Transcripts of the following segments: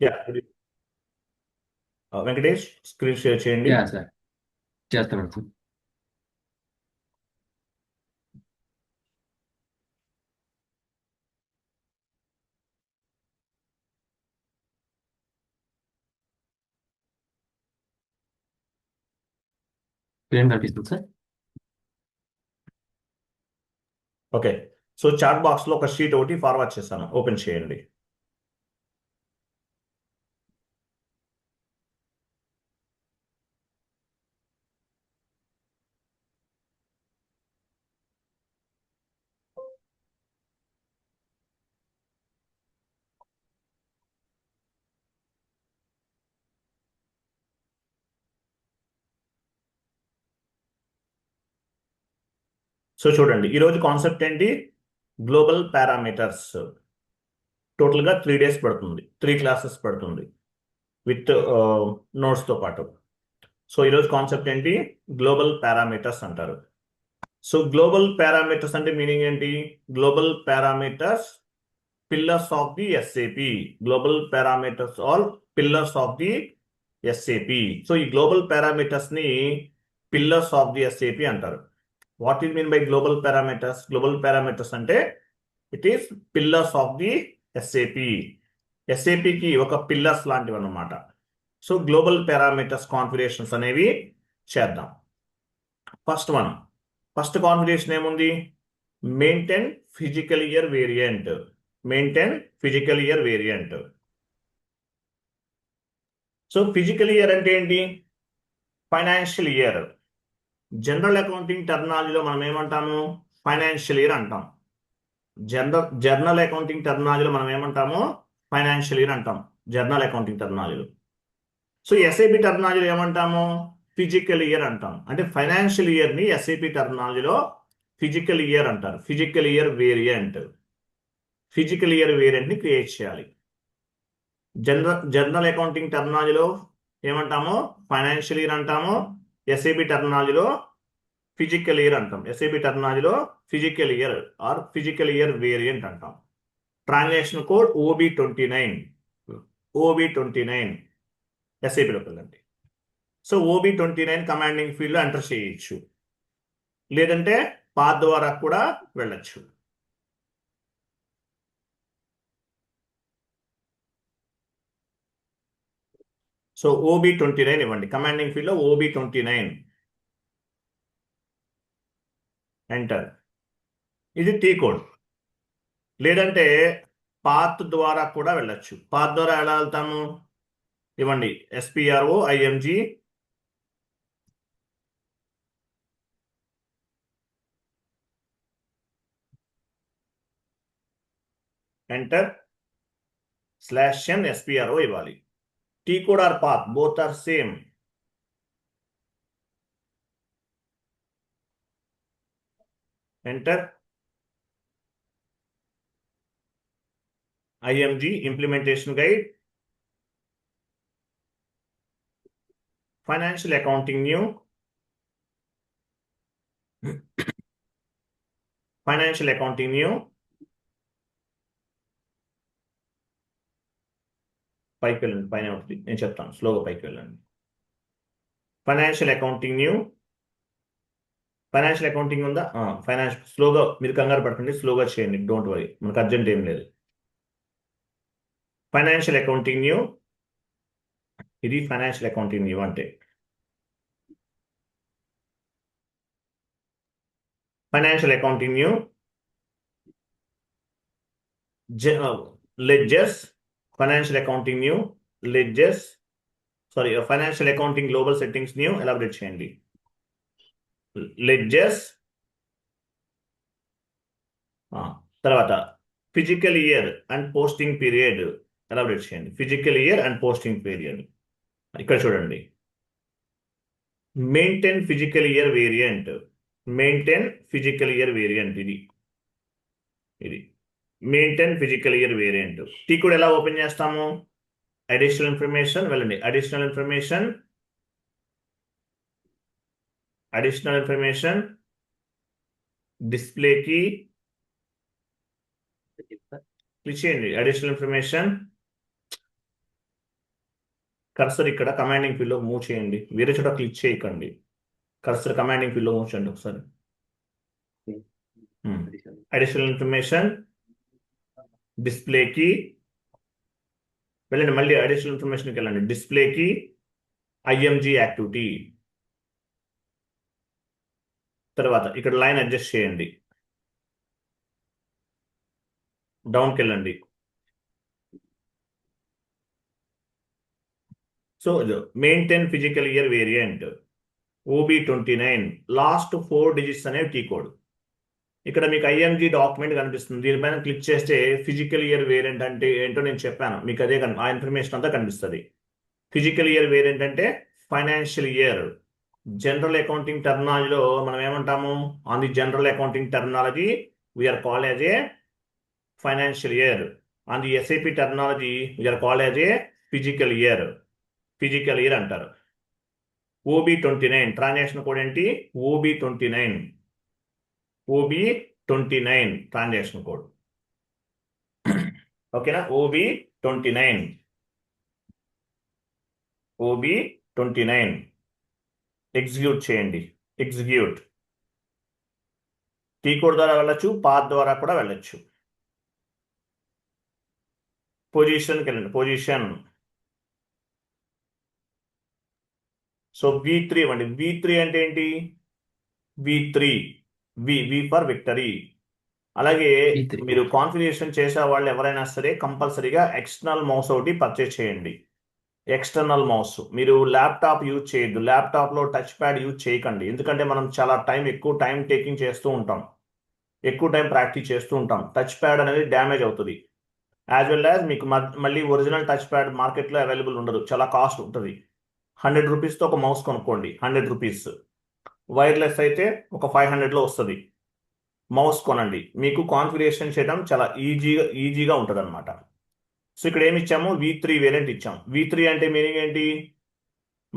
Yeah Venkatesh screen share చేయండి. Yeah sir చేస్తాను sir. ఏం కనిపిస్తుంది sir? Okay, so chat box లో ఒక షీట్ ఒకటి ఫార్వర్డ్ చేస్తాను, ఓపెన్ చేయండి. సో చూడండి, ఈరోజు కాన్సెప్ట్ ఏంటి? Global parameters. టోటల్గా 3 days పడుతుంది, 3 classes పడుతుంది విత్ నోట్స్తో పాటు. సో ఈరోజు కాన్సెప్ట్ ఏంటి? గ్లోబల్ పారామీటర్స్ అంటారు. సో గ్లోబల్ పారామీటర్స్ అంటే మీనింగ్ ఏంటి? Global parameters pillars of the SAP. Global parameters all pillars of the SAP. So ఈ గ్లోబల్ పారామీటర్స్ ని పిల్లర్స్ ఆఫ్ ది ఎస్ఏపి అంటారు. What is mean by global parameters? Global parameters అంటే it is pillars of the SAP. ఎస్ఏపికి ఒక pillars లాంటివి అన్నమాట. So global parameters configurations అనేవి చేద్దాం. ఫస్ట్ కాన్ఫిగరేషన్ ఏముంది? Maintain physical year variant. Maintain physical year variant. So physical year అంటే ఏంటి? Financial year. జనరల్ అకౌంటింగ్ టర్మినాలజీలో మనం ఏమంటాము? ఫైనాన్షియల్ ఇయర్ అంటాం. జర్నల్ అకౌంటింగ్ టర్మినాలజీలో మనం ఏమంటాము? ఫైనాన్షియల్ ఇయర్ అంటాం జర్నల్ అకౌంటింగ్ టర్మినాలజీలో. సో ఎస్ఐపి టర్మినాలజీలో ఏమంటాము? ఫిజికల్ ఇయర్ అంటాం. అంటే ఫైనాన్షియల్ ఇయర్ని ఎస్ఐపి టర్మినాలజీలో ఫిజికల్ ఇయర్ అంటారు. Physical year variant. Physical year వేరియంట్ని క్రియేట్ చేయాలి. జర్నల్ అకౌంటింగ్ టర్మినాలజీలో ఏమంటాము? ఫైనాన్షియల్ ఇయర్ అంటాము. ఎస్ఐపి టర్మినాలజీలో ఫిజికల్ ఇయర్ అంటాం. ఎస్ఐపి టర్మినాలజీలో physical year or physical year variant అంటాం. Transaction code OB29. OB29 ఎస్ఐపిలోకి వెళ్ళండి. సో OB29 కమాండింగ్ ఫీల్డ్లో ఎంటర్ చేయొచ్చు, లేదంటే పాత్ ద్వారా కూడా వెళ్ళచ్చు. సో OB29 ఇవ్వండి, కమాండింగ్ ఫీల్డ్లో OB29 ఎంటర్. ఇది టీ కోడ్. లేదంటే పాత్ ద్వారా కూడా వెళ్ళచ్చు. పాత్ ద్వారా ఎలా వెళ్తాము? ఇవ్వండి, SPROIMG ఎంటర్ /n SPRO ఇవ్వాలి. T code or path both are same. Enter IMG implementation guide, financial accounting new, financial accounting new. పైకి వెళ్ళండి, పైన ఉంటుంది, నేను చెప్తాను, స్లోగా పైకి వెళ్ళండి. Financial accounting new. Financial accounting ఉందా? ఫైనాన్షియల్. స్లోగా, మీరు కంగారు పడకండి, స్లోగా చేయండి, డోంట్ వరీ, మనకు అర్జెంట్ ఏం లేదు. Financial accounting new. ఇది ఫైనాన్షియల్ అకౌంటింగ్ న్యూ అంటే. Financial accounting new ledgers. Financial accounting new ledgers, sorry, financial accounting global settings new elaborate చేయండి. లెడ్జర్స్. తర్వాత physical year and posting period elaborate చేయండి. Physical year and posting period. ఇక్కడ చూడండి, maintain physical year variant. Maintain physical year variant. ఇది maintain physical year variant. T కూడా ఎలా open చేస్తాము? Additional information వెళ్ళండి. అడిషనల్ ఇన్ఫర్మేషన్ డిస్ప్లేకి క్లిక్ చేయండి. అడిషనల్ ఇన్ఫర్మేషన్ కర్సర్ ఇక్కడ కమాండింగ్ ఫీల్డ్లో మూవ్ చేయండి, వేరే చోట క్లిక్ చేయకండి. కర్సర్ కమాండింగ్ ఫీల్డ్లో మూవ్ చేయండి ఒకసారి. అడిషనల్ ఇన్ఫర్మేషన్ డిస్ప్లేకి వెళ్ళండి, మళ్ళీ అడిషనల్ ఇన్ఫర్మేషన్కి వెళ్ళండి, డిస్ప్లేకి ఐఎంజీ యాక్టివిటీ. తర్వాత ఇక్కడ లైన్ అడ్జస్ట్ చేయండి, డౌన్కి వెళ్ళండి. So maintain physical year variant OB29 last 4 digits అనేవి టీ కోడ్. ఇక్కడ మీకు ఐఎంజీ డాక్యుమెంట్ కనిపిస్తుంది, దీనిపైన క్లిక్ చేస్తే ఫిజికల్ ఇయర్ వేరియంట్ అంటే ఏంటో నేను చెప్పాను మీకు, అదే ఆ ఇన్ఫర్మేషన్ అంతా కనిపిస్తుంది. ఫిజికల్ ఇయర్ వేరియంట్ అంటే ఫైనాన్షియల్ ఇయర్. జనరల్ అకౌంటింగ్ టెర్మినాలజీలో మనం ఏమంటాము, on the general accounting terminology we are called as a financial year. On the SAP terminology we are called as a physical year. Physical year అంటారు. OB29 transaction code ఏంటి, OB29. OB29 transaction code. ఓకేనా, OB29. OB29 execute చేయండి. Execute. T code ద్వారా వెళ్ళొచ్చు, path ద్వారా కూడా వెళ్ళొచ్చు. పొజిషన్కి వెళ్ళండి, పొజిషన్. సో V3 ఇవ్వండి. V3 అంటే ఏంటి, V3 వి ఫర్ విక్టరీ. అలాగే V3. మీరు కాన్ఫిగరేషన్ చేసే వాళ్ళు ఎవరైనా సరే కంపల్సరీగా ఎక్స్టర్నల్ మౌస్ ఒకటి పర్చేస్ చేయండి. ఎక్స్టర్నల్ మౌస్ మీరు ల్యాప్టాప్ యూజ్ చేయొద్దు, ల్యాప్టాప్లో టచ్ ప్యాడ్ యూజ్ చేయకండి. ఎందుకంటే మనం చాలా ఎక్కువ టైం టేకింగ్ చేస్తూ ఉంటాం, ఎక్కువ టైం ప్రాక్టీస్ చేస్తూ ఉంటాం. టచ్ ప్యాడ్ అనేది డ్యామేజ్ అవుతుంది. యాజ్ వెల్ యాజ్ మీకు మళ్ళీ ఒరిజినల్ టచ్ ప్యాడ్ మార్కెట్లో అవైలబుల్ ఉండదు, చాలా కాస్ట్ ఉంటుంది. 100 రూపీస్తో ఒక మౌస్ కొనుక్కోండి, 100 రూపీస్. వైర్లెస్ అయితే ఒక 500లో వస్తుంది. మౌస్ కొనండి, మీకు కాన్ఫిగరేషన్ చేయడం చాలా ఈజీగా ఉంటుంది అనమాట. సో ఇక్కడ ఏమి ఇచ్చాము, V3 వేరియంట్ ఇచ్చాం. V3 అంటే మీనింగ్ ఏంటి,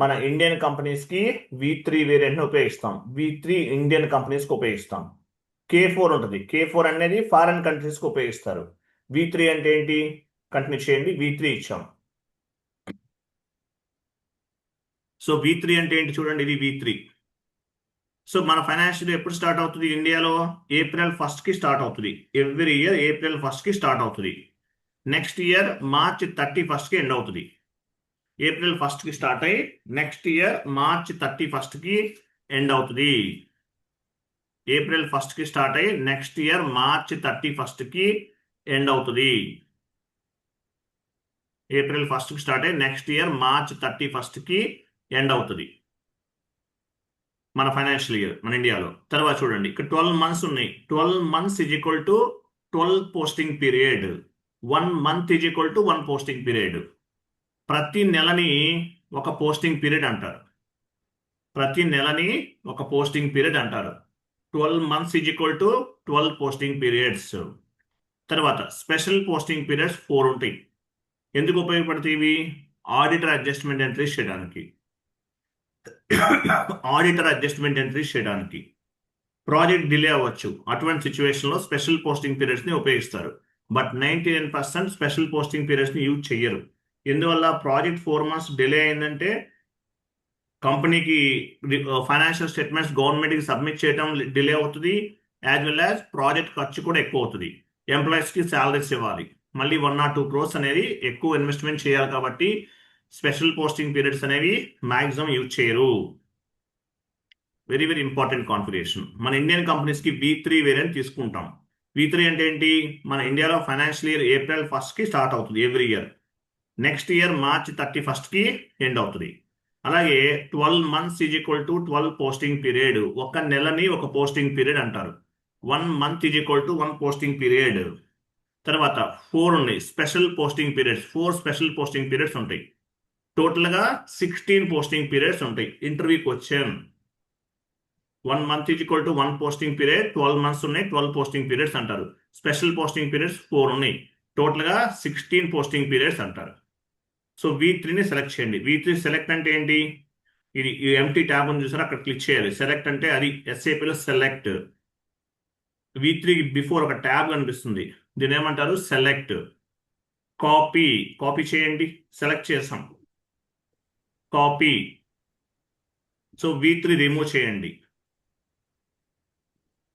మన ఇండియన్ కంపెనీస్కి V3 వేరియంట్ని ఉపయోగిస్తాం. V3 ఇండియన్ కంపెనీస్కి ఉపయోగిస్తాం. K4 ఉంటుంది, K4 అనేది ఫారెన్ కంట్రీస్కి ఉపయోగిస్తారు. V3 అంటే ఏంటి, కంటిన్యూ చేయండి. V3 ఇచ్చాం. సో V3 అంటే ఏంటి చూడండి, ఇది V3. సో మన ఫైనాన్షియల్ ఎప్పుడు స్టార్ట్ అవుతుంది ఇండియాలో, April 1st స్టార్ట్ అవుతుంది. Every year April 1st start అవుతుంది. Next year March 31st end అవుతుంది. April 1st స్టార్ట్ అయ్యి next year March 31st end అవుతుంది. April 1st స్టార్ట్ అయ్యి next year March 31st end అవుతుంది. April 1st స్టార్ట్ అయ్యి next year March 31st end అవుతుంది మన financial year మన ఇండియాలో. తర్వాత చూడండి ఇక్కడ 12 months ఉన్నాయి. 12 months is equal to 12 posting period. 1 month is equal to 1 posting period. ప్రతి నెలని ఒక పోస్టింగ్ పీరియడ్ అంటారు. ప్రతి నెలని ఒక పోస్టింగ్ పీరియడ్ అంటారు. 12 months is equal to 12 posting periods. తర్వాత స్పెషల్ పోస్టింగ్ పీరియడ్స్ 4 ఉంటాయి. ఎందుకు ఉపయోగపడతాయి, ఆడిటర్ అడ్జస్ట్మెంట్ ఎంట్రీస్ చేయడానికి. ఆడిటర్ అడ్జస్ట్మెంట్ ఎంట్రీస్ చేయడానికి. ప్రాజెక్ట్ డిలే అవ్వచ్చు, అటువంటి సిచ్యువేషన్లో స్పెషల్ పోస్టింగ్ పీరియడ్స్ని ఉపయోగిస్తారు. బట్ 99% స్పెషల్ పోస్టింగ్ పీరియడ్స్ని యూజ్ చెయ్యరు. ఎందువల్ల, ప్రాజెక్ట్ 4 months డిలే అయిందంటే కంపెనీకి ఫైనాన్షియల్ స్టేట్మెంట్స్ గవర్నమెంట్కి సబ్మిట్ చేయడం డిలే అవుతుంది. యాజ్ వెల్ యాజ్ ప్రాజెక్ట్ ఖర్చు కూడా ఎక్కువ అవుతుంది. ఎంప్లాయీస్కి శాలరీస్ ఇవ్వాలి, మళ్ళీ 1 or 2 crores అనేది ఎక్కువ ఇన్వెస్ట్మెంట్ చేయాలి. కాబట్టి స్పెషల్ పోస్టింగ్ పీరియడ్స్ అనేవి మ్యాక్సిమం యూజ్ చేయరు. Very very important configuration. మన ఇండియన్ కంపెనీస్కి V3 వేరియంట్ తీసుకుంటాం. V3 అంటే ఏంటి, మన ఇండియాలో financial year April 1st start అవుతుంది every year. Next year March 31st end అవుతుంది. అలాగే 12 months is equal to 12 posting period. ఒక నెలని ఒక పోస్టింగ్ పీరియడ్ అంటారు. 1 month is equal to 1 posting period. తర్వాత 4 ఉన్నాయి special posting periods. 4 special posting periods ఉంటాయి. టోటల్గా 16 పోస్టింగ్ పీరియడ్స్ ఉంటాయి. Interview question 1 month is equal to 1 posting period. 12 months ఉన్నాయి, 12 పోస్టింగ్ పీరియడ్స్ అంటారు. స్పెషల్ పోస్టింగ్ పీరియడ్స్ 4 ఉన్నాయి. టోటల్గా 16 పోస్టింగ్ పీరియడ్స్ అంటారు. సో V3ని సెలెక్ట్ చేయండి. V3 సెలెక్ట్ అంటే ఏంటి, ఇది ఎంటీ ట్యాబ్ ఉంది చూసారా, అక్కడ క్లిక్ చేయాలి. సెలెక్ట్ అంటే అది SAPలో సెలెక్ట్. V3 బిఫోర్ ఒక ట్యాబ్ కనిపిస్తుంది, దీని ఏమంటారు, సెలెక్ట్. కాపీ చేయండి. సెలెక్ట్ చేసాం. కాపీ. సో V3 రిమూవ్ చేయండి.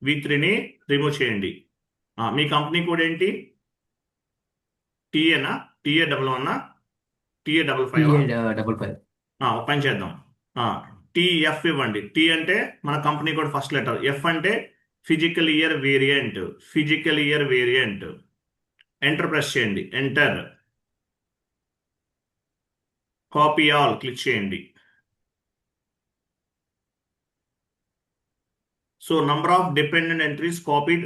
V3ని రిమూవ్ చేయండి. మీ కంపెనీ కోడ్ ఏంటి? టీఏనా? TA11 TA55? TA55. ఒక పని చేద్దాం. TF ఇవ్వండి. T అంటే మన company code first letter, F అంటే physical year variant. Physical year variant. Enter press చేయండి. ఎంటర్. కాపీ ఆల్ క్లిక్ చేయండి. So number of dependent entries copied.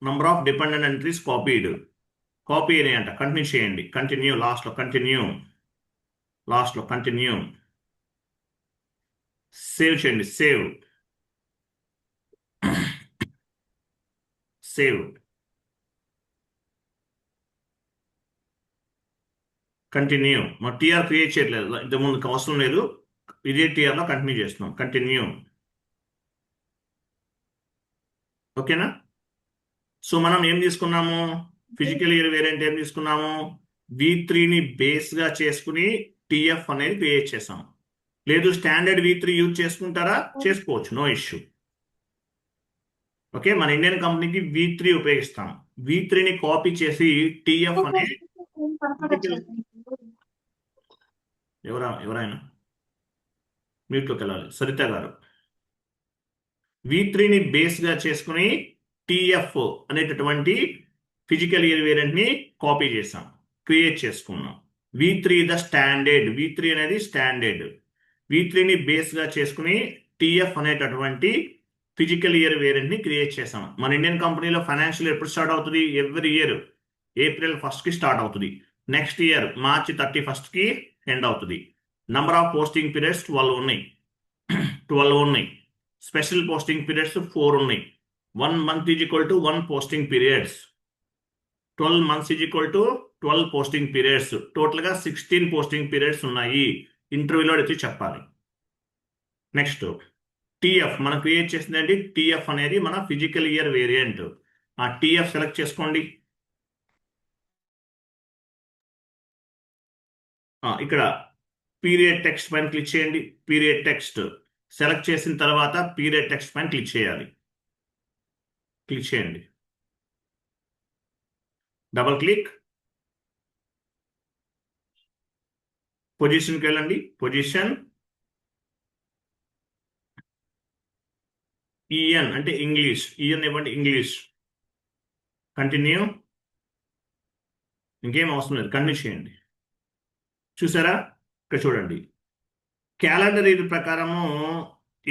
Number of dependent entries copied. Copy అని అంట. Continue చేయండి. Continue. లాస్ట్లో continue. లాస్ట్లో continue. Save చేయండి. Save. Save. Continue. మా TR create చేయట్లేదు, ఇంతకుముందుకు అవసరం లేదు. ఇదే టీఆర్లో కంటిన్యూ చేస్తున్నాం. కంటిన్యూ. ఓకేనా? సో మనం ఏం తీసుకున్నాము? ఫిజికల్ ఇయర్ వేరియంట్ ఏం తీసుకున్నాము? V3ని బేస్గా చేసుకుని TF అనేది క్రియేట్ చేసాం. లేదు స్టాండర్డ్ V3 యూజ్ చేసుకుంటారా? చేసుకోవచ్చు, నో ఇష్యూ. ఓకే, మన ఇండియన్ కంపెనీకి V3 ఉపయోగిస్తాం. V3ని కాపీ చేసి TF అనే ఎవరైనా మ్యూట్లోకి వెళ్ళాలి. సరిత గారు. V3ని బేస్గా చేసుకుని TF అనేటటువంటి ఫిజికల్ ఇయర్ వేరియంట్ని కాపీ చేసాం, క్రియేట్ చేసుకున్నాం. V3 the standard. V3 అనేది స్టాండర్డ్. V3ని బేస్గా చేసుకుని TF అనేటటువంటి ఫిజికల్ ఇయర్ వేరియంట్ని క్రియేట్ చేసాం. మన ఇండియన్ కంపెనీలో ఫైనాన్షియల్ ఎప్పుడు స్టార్ట్ అవుతుంది? Every year April 1st start అవుతుంది. Next year March 31st end అవుతుంది. నంబర్ ఆఫ్ పోస్టింగ్ పీరియడ్స్ 12 ఉన్నాయి. 12 ఉన్నాయి. స్పెషల్ పోస్టింగ్ పీరియడ్స్ 4 ఉన్నాయి. 1 month is equal to 1 posting periods. 12 months is equal to 12 posting periods. టోటల్గా 16 posting periods ఉన్నాయి. ఇంటర్వ్యూలో అయితే చెప్పాలి. నెక్స్ట్ TF మనం క్రియేట్ చేసిందండి. TF అనేది మన ఫిజికల్ ఇయర్ వేరియంట్. ఆ TF సెలెక్ట్ చేసుకోండి. ఇక్కడ పీరియడ్ టెక్స్ట్ పైన క్లిక్ చేయండి. పీరియడ్ టెక్స్ట్ సెలెక్ట్ చేసిన తర్వాత పీరియడ్ టెక్స్ట్ పైన క్లిక్ చేయాలి. క్లిక్ చేయండి. Double click. పొజిషన్కి వెళ్ళండి. పొజిషన్. EN అంటే ఇంగ్లీష్. EN ఇవ్వండి, ఇంగ్లీష్. కంటిన్యూ. ఇంకేం అవసరం లేదు, కంటిన్యూ చేయండి. చూసారా? ఇక్కడ చూడండి. క్యాలెండర్ ఇయర్ ప్రకారము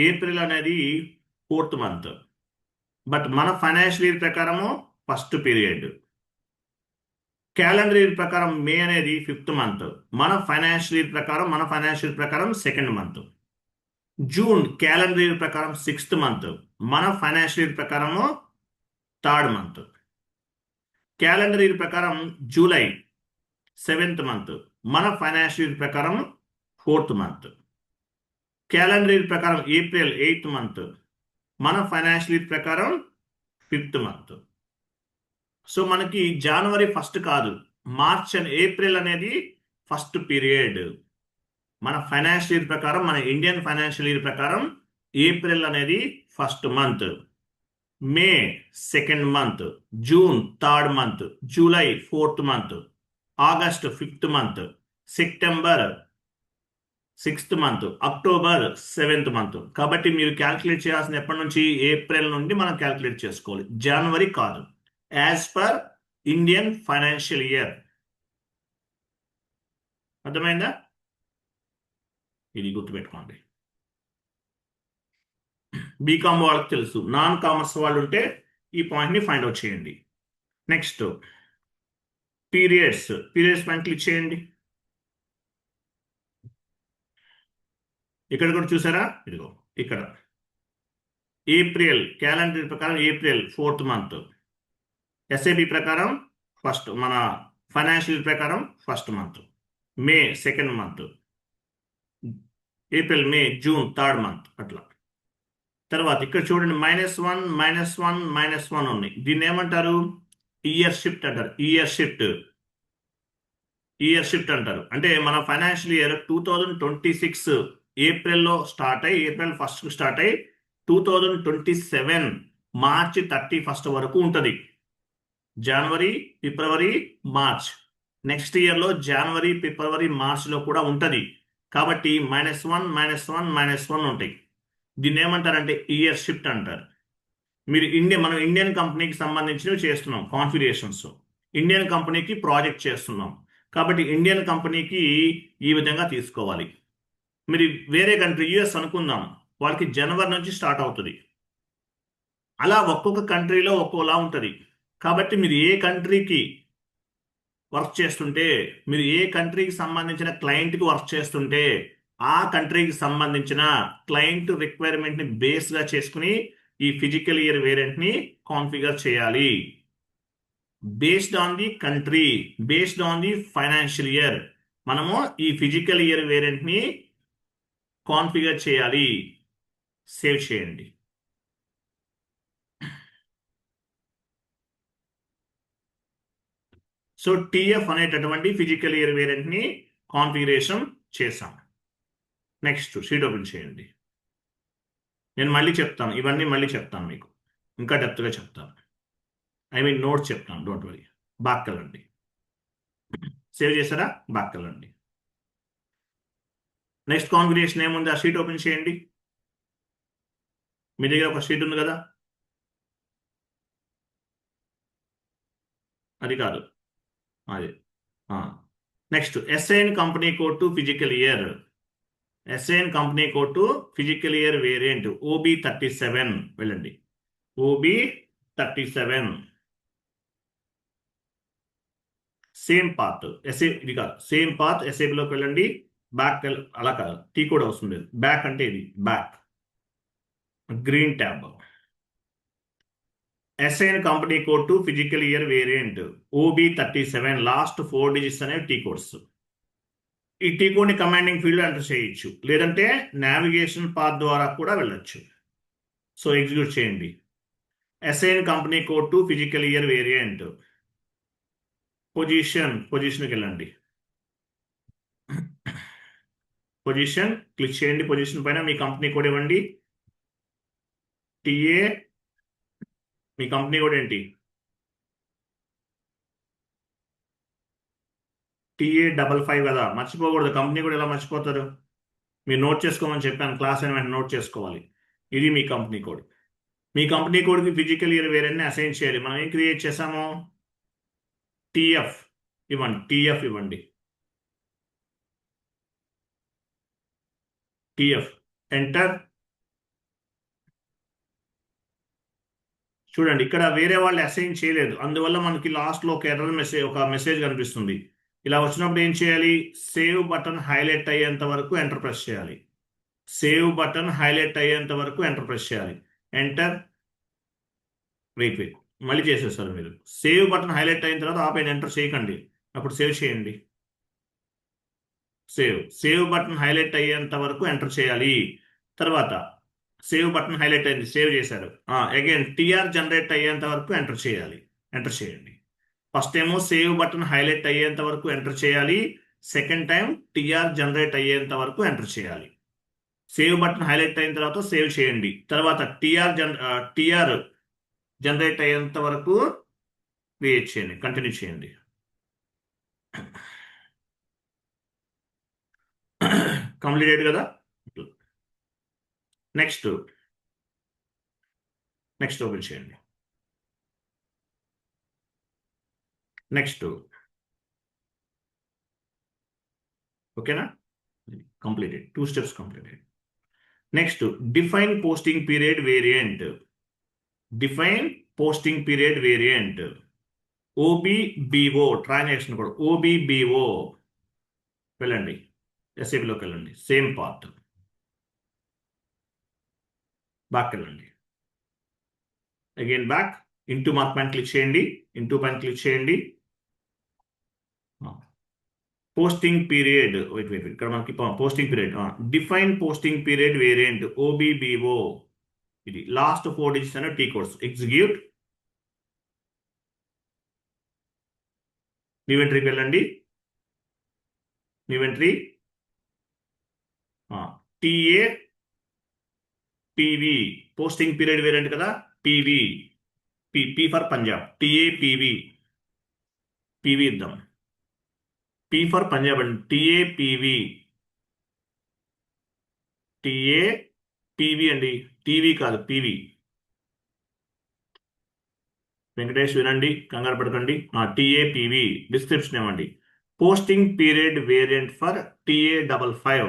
ఏప్రిల్ అనేది 4th month. బట్ మన ఫైనాన్షియల్ ఇయర్ ప్రకారము ఫస్ట్ పీరియడ్. క్యాలెండర్ ఇయర్ ప్రకారం మే అనేది 5th month. మన ఫైనాన్షియల్ ఇయర్ ప్రకారం 2nd month. June calendar year ప్రకారం 6th month. మన ఫైనాన్షియల్ ఇయర్ ప్రకారము 3rd month. క్యాలెండర్ ఇయర్ ప్రకారం జూలై 7th month. మన ఫైనాన్షియల్ ఇయర్ ప్రకారం 4th month. క్యాలెండర్ ఇయర్ ప్రకారం ఏప్రిల్ 8th month. మన ఫైనాన్షియల్ ఇయర్ ప్రకారం 5th month. సో మనకి January 1st కాదు, మార్చ్ అండ్ ఏప్రిల్ అనేది ఫస్ట్ పీరియడ్. మన ఫైనాన్షియల్ ఇయర్ ప్రకారం, మన ఇండియన్ ఫైనాన్షియల్ ఇయర్ ప్రకారం ఏప్రిల్ అనేది ఫస్ట్ మంత్, మే 2nd month, June 3rd month, July 4th month, August 5th month, September 6th month, October 7th month. కాబట్టి మీరు calculate చేయాల్సిన ఎప్పటి నుంచి? ఏప్రిల్ నుండి మనం క్యాల్కులేట్ చేసుకోవాలి, జనవరి కాదు. As per Indian financial year. అర్థమైందా? ఇది గుర్తుపెట్టుకోండి. బీకామ్ వాళ్ళకి తెలుసు, నాన్ కామర్స్ వాళ్ళు ఉంటే ఈ పాయింట్ని ఫైండ్ అవుట్ చేయండి. Next periods. పీరియడ్స్ పైన క్లిక్ చేయండి. ఇక్కడ కూడా చూసారా? ఇదిగో ఇక్కడ ఏప్రిల్ క్యాలెండర్ ప్రకారం ఏప్రిల్ 4th month, SAP ప్రకారం ఫస్ట్, మన ఫైనాన్షియల్ ప్రకారం ఫస్ట్ మంత్, మే 2nd month, ఏప్రిల్, మే, జూన్ 3rd month అట్లా. తర్వాత ఇక్కడ చూడండి -1, -1, -1 ఉన్నాయి. దీన్ని ఏమంటారు? ఇయర్ షిఫ్ట్ అంటారు. Year shift. ఇయర్ షిఫ్ట్ అంటారు. అంటే మన ఫైనాన్షియల్ ఇయర్ 2026 ఏప్రిల్లో స్టార్ట్ అయ్యి ఏప్రిల్ 1st స్టార్ట్ అయ్యి 2027 మార్చి 31 వరకు ఉంటుంది. జనవరి, ఫిబ్రవరి, మార్చ్. నెక్స్ట్ ఇయర్లో జనవరి, ఫిబ్రవరి, మార్చ్లో కూడా ఉంటుంది. కాబట్టి -1, -1, -1 ఉంటాయి. దీన్ని ఏమంటారంటే ఇయర్ షిఫ్ట్ అంటారు. మనం ఇండియన్ కంపెనీకి సంబంధించినవి చేస్తున్నాం కాన్ఫిగరేషన్స్. ఇండియన్ కంపెనీకి ప్రాజెక్ట్ చేస్తున్నాం. కాబట్టి ఇండియన్ కంపెనీకి ఈ విధంగా తీసుకోవాలి. మీరు వేరే కంట్రీ యుఎస్ అనుకుందాం, వాళ్ళకి జనవరి నుంచి స్టార్ట్ అవుతుంది. అలా ఒక్కొక్క కంట్రీలో ఒక్కోలా ఉంటుంది. కాబట్టి మీరు ఏ కంట్రీకి వర్క్ చేస్తుంటే, మీరు ఏ కంట్రీకి సంబంధించిన క్లయింట్కి వర్క్ చేస్తుంటే ఆ కంట్రీకి సంబంధించిన క్లయింట్ రిక్వైర్మెంట్ని బేస్గా చేసుకుని ఈ ఫిజికల్ ఇయర్ వేరియంట్ని కాన్ఫిగర్ చేయాలి. Based on the country, based on the financial year మనము ఈ ఫిజికల్ ఇయర్ వేరియంట్ని కాన్ఫిగర్ చేయాలి. సేవ్ చేయండి. సో టిఎఫ్ అనేటటువంటి ఫిజికల్ ఇయర్ వేరియంట్ని కాన్ఫిగరేషన్ చేశాం. నెక్స్ట్ షీట్ ఓపెన్ చేయండి. నేను మళ్ళీ చెప్తాను, ఇవన్నీ మళ్ళీ చెప్తాను, మీకు ఇంకా డెప్త్గా చెప్తాను. ఐ మీన్ నోట్స్ చెప్తాను, డోంట్ వరీ. బ్యాక్ వెళ్ళండి. సేవ్ చేశారా? బ్యాక్ వెళ్ళండి. నెక్స్ట్ కాన్ఫిగరేషన్ ఏముంది? ఆ షీట్ ఓపెన్ చేయండి. మీ దగ్గర ఒక షీట్ ఉంది కదా, అది కాదు, అది. Next SIN company code to physical year. SIN company code to physical year variant OB37 వెళ్ళండి. OB37 సేమ్ పాత్ ఇది కాదు, సేమ్ పాత్ ఎస్ఏబిలోకి వెళ్ళండి. బ్యాక్ అలా కాదు, టీ కూడా అవసరం లేదు. బ్యాక్ అంటే ఇది back, green tab. SIN company code to physical year variant OB37 last 4 digits అనేవి టీ కోడ్స్. ఈ టీ కోడ్ని కమాండింగ్ ఫీల్డ్లో ఎంటర్ చేయొచ్చు, లేదంటే నావిగేషన్ పాత్ ద్వారా కూడా వెళ్ళొచ్చు. సో ఎగ్జిక్యూట్ చేయండి. SIN company code to physical year variant పొజిషన్కి వెళ్ళండి. పొజిషన్ క్లిక్ చేయండి. పొజిషన్ పైన మీ కంపెనీ కోడ్ ఇవ్వండి. టిఏ, మీ కంపెనీ కోడ్ ఏంటి? TA55 కదా, మర్చిపోకూడదు. కంపెనీ కూడా ఎలా మర్చిపోతారు? మీరు నోట్ చేసుకోమని చెప్పాను, క్లాస్ అయిన వెంటనే నోట్ చేసుకోవాలి. ఇది మీ కంపెనీ కోడ్. మీ కంపెనీ కోడ్కి ఫిజికల్ ఇయర్ వేరియంట్ని అసైన్ చేయాలి. మనం ఏం క్రియేట్ చేసాము? టిఎఫ్ ఇవ్వండి. టిఎఫ్ ఇవ్వండి. TF enter. చూడండి, ఇక్కడ వేరే వాళ్ళు అసైన్ చేయలేదు, అందువల్ల మనకి లాస్ట్లో ఒక ఎర్రర్ మెసేజ్ కనిపిస్తుంది. ఇలా వచ్చినప్పుడు ఏం చేయాలి? సేవ్ బటన్ హైలైట్ అయ్యేంత వరకు ఎంటర్ ప్రెస్ చేయాలి. సేవ్ బటన్ హైలైట్ అయ్యేంత వరకు ఎంటర్ ప్రెస్ చేయాలి. ఎంటర్. వెయిట్ మళ్ళీ చేసేస్తారు మీరు. సేవ్ బటన్ హైలైట్ అయిన తర్వాత ఆపైన ఎంటర్ చేయకండి, అప్పుడు సేవ్ చేయండి. సేవ్ బటన్ హైలైట్ అయ్యేంత వరకు ఎంటర్ చేయాలి. తర్వాత సేవ్ బటన్ హైలైట్ అయింది, సేవ్ చేశారు. అగైన్ టిఆర్ జనరేట్ అయ్యేంత వరకు ఎంటర్ చేయాలి. ఎంటర్ చేయండి. ఫస్ట్ ఏమో సేవ్ బటన్ హైలైట్ అయ్యేంత వరకు ఎంటర్ చేయాలి. సెకండ్ టైం టిఆర్ జనరేట్ అయ్యేంత వరకు ఎంటర్ చేయాలి. సేవ్ బటన్ హైలైట్ అయిన తర్వాత సేవ్ చేయండి. తర్వాత టిఆర్ జనరేట్ అయ్యేంత వరకు క్రియేట్ చేయండి, కంటిన్యూ చేయండి. కంప్లీటెడ్ కదా. నెక్స్ట్ ఓపెన్ చేయండి. నెక్స్ట్ ఓకేనా? Completed. 2 steps completed. Next define posting period variant. OBBO transaction కూడా OBBO వెళ్ళండి. ఎస్ఏబిలోకి వెళ్ళండి. Same part. బ్యాక్ వెళ్ళండి. Again back. ఇంటూ మార్క్ పైన క్లిక్ చేయండి. పోస్టింగ్ పీరియడ్ ఇక్కడ మనకి posting period define posting period variant OBBO. ఇది లాస్ట్ 4 డిజిట్స్ అనే టీ కోడ్స్. ఎగ్జిక్యూట్. న్యూ ఎంట్రీకి వెళ్ళండి. Inventory TA PV posting period variant కదా, PV P for Punjab, TA PV PV ఇద్దాం, పీ ఫర్ పంజాబ్ అండి, టీఏ పీవీ టీఏ పీవీ అండి, TV కాదు PV. Venkatesh వినండి, కంగారు పడకండి. టీఏపీవీ డిస్క్రిప్షన్ ఇవ్వండి. Posting period variant for TA55.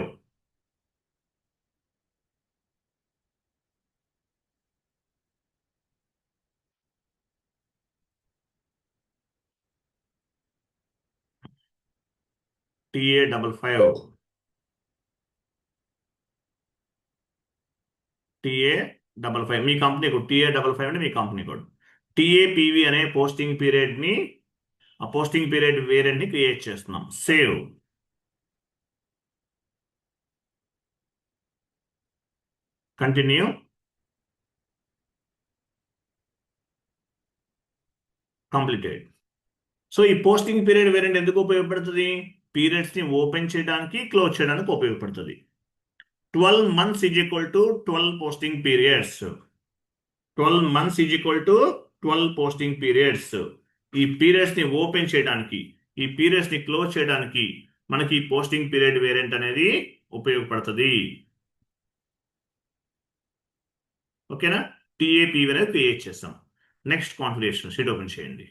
TA55 TA55 me company code, TA55 అంటే మీ కంపెనీ కోడ్. టీఏపీవీ అనే పోస్టింగ్ పీరియడ్ ని, ఆ పోస్టింగ్ పీరియడ్ వేరియంట్ ని క్రియేట్ చేస్తున్నాం. Save, continue, completed. సో ఈ పోస్టింగ్ పీరియడ్ వేరియంట్ ఎందుకు ఉపయోగపడుతుంది? పీరియడ్స్ ని ఓపెన్ చేయడానికి, క్లోజ్ చేయడానికి ఉపయోగపడుతుంది. 12 months is equal to 12 posting periods. 12 months is equal to 12 posting periods. ఈ పీరియడ్స్ ని ఓపెన్ చేయడానికి, ఈ పీరియడ్స్ ని క్లోజ్ చేయడానికి మనకి పోస్టింగ్ పీరియడ్ వేరియంట్ అనేది ఉపయోగపడుతుంది. ఓకేనా? టీఏపీవీ అనేది క్రియేట్ చేస్తాం. నెక్స్ట్ కాన్ఫిగరేషన్ షీట్ ఓపెన్ చేయండి.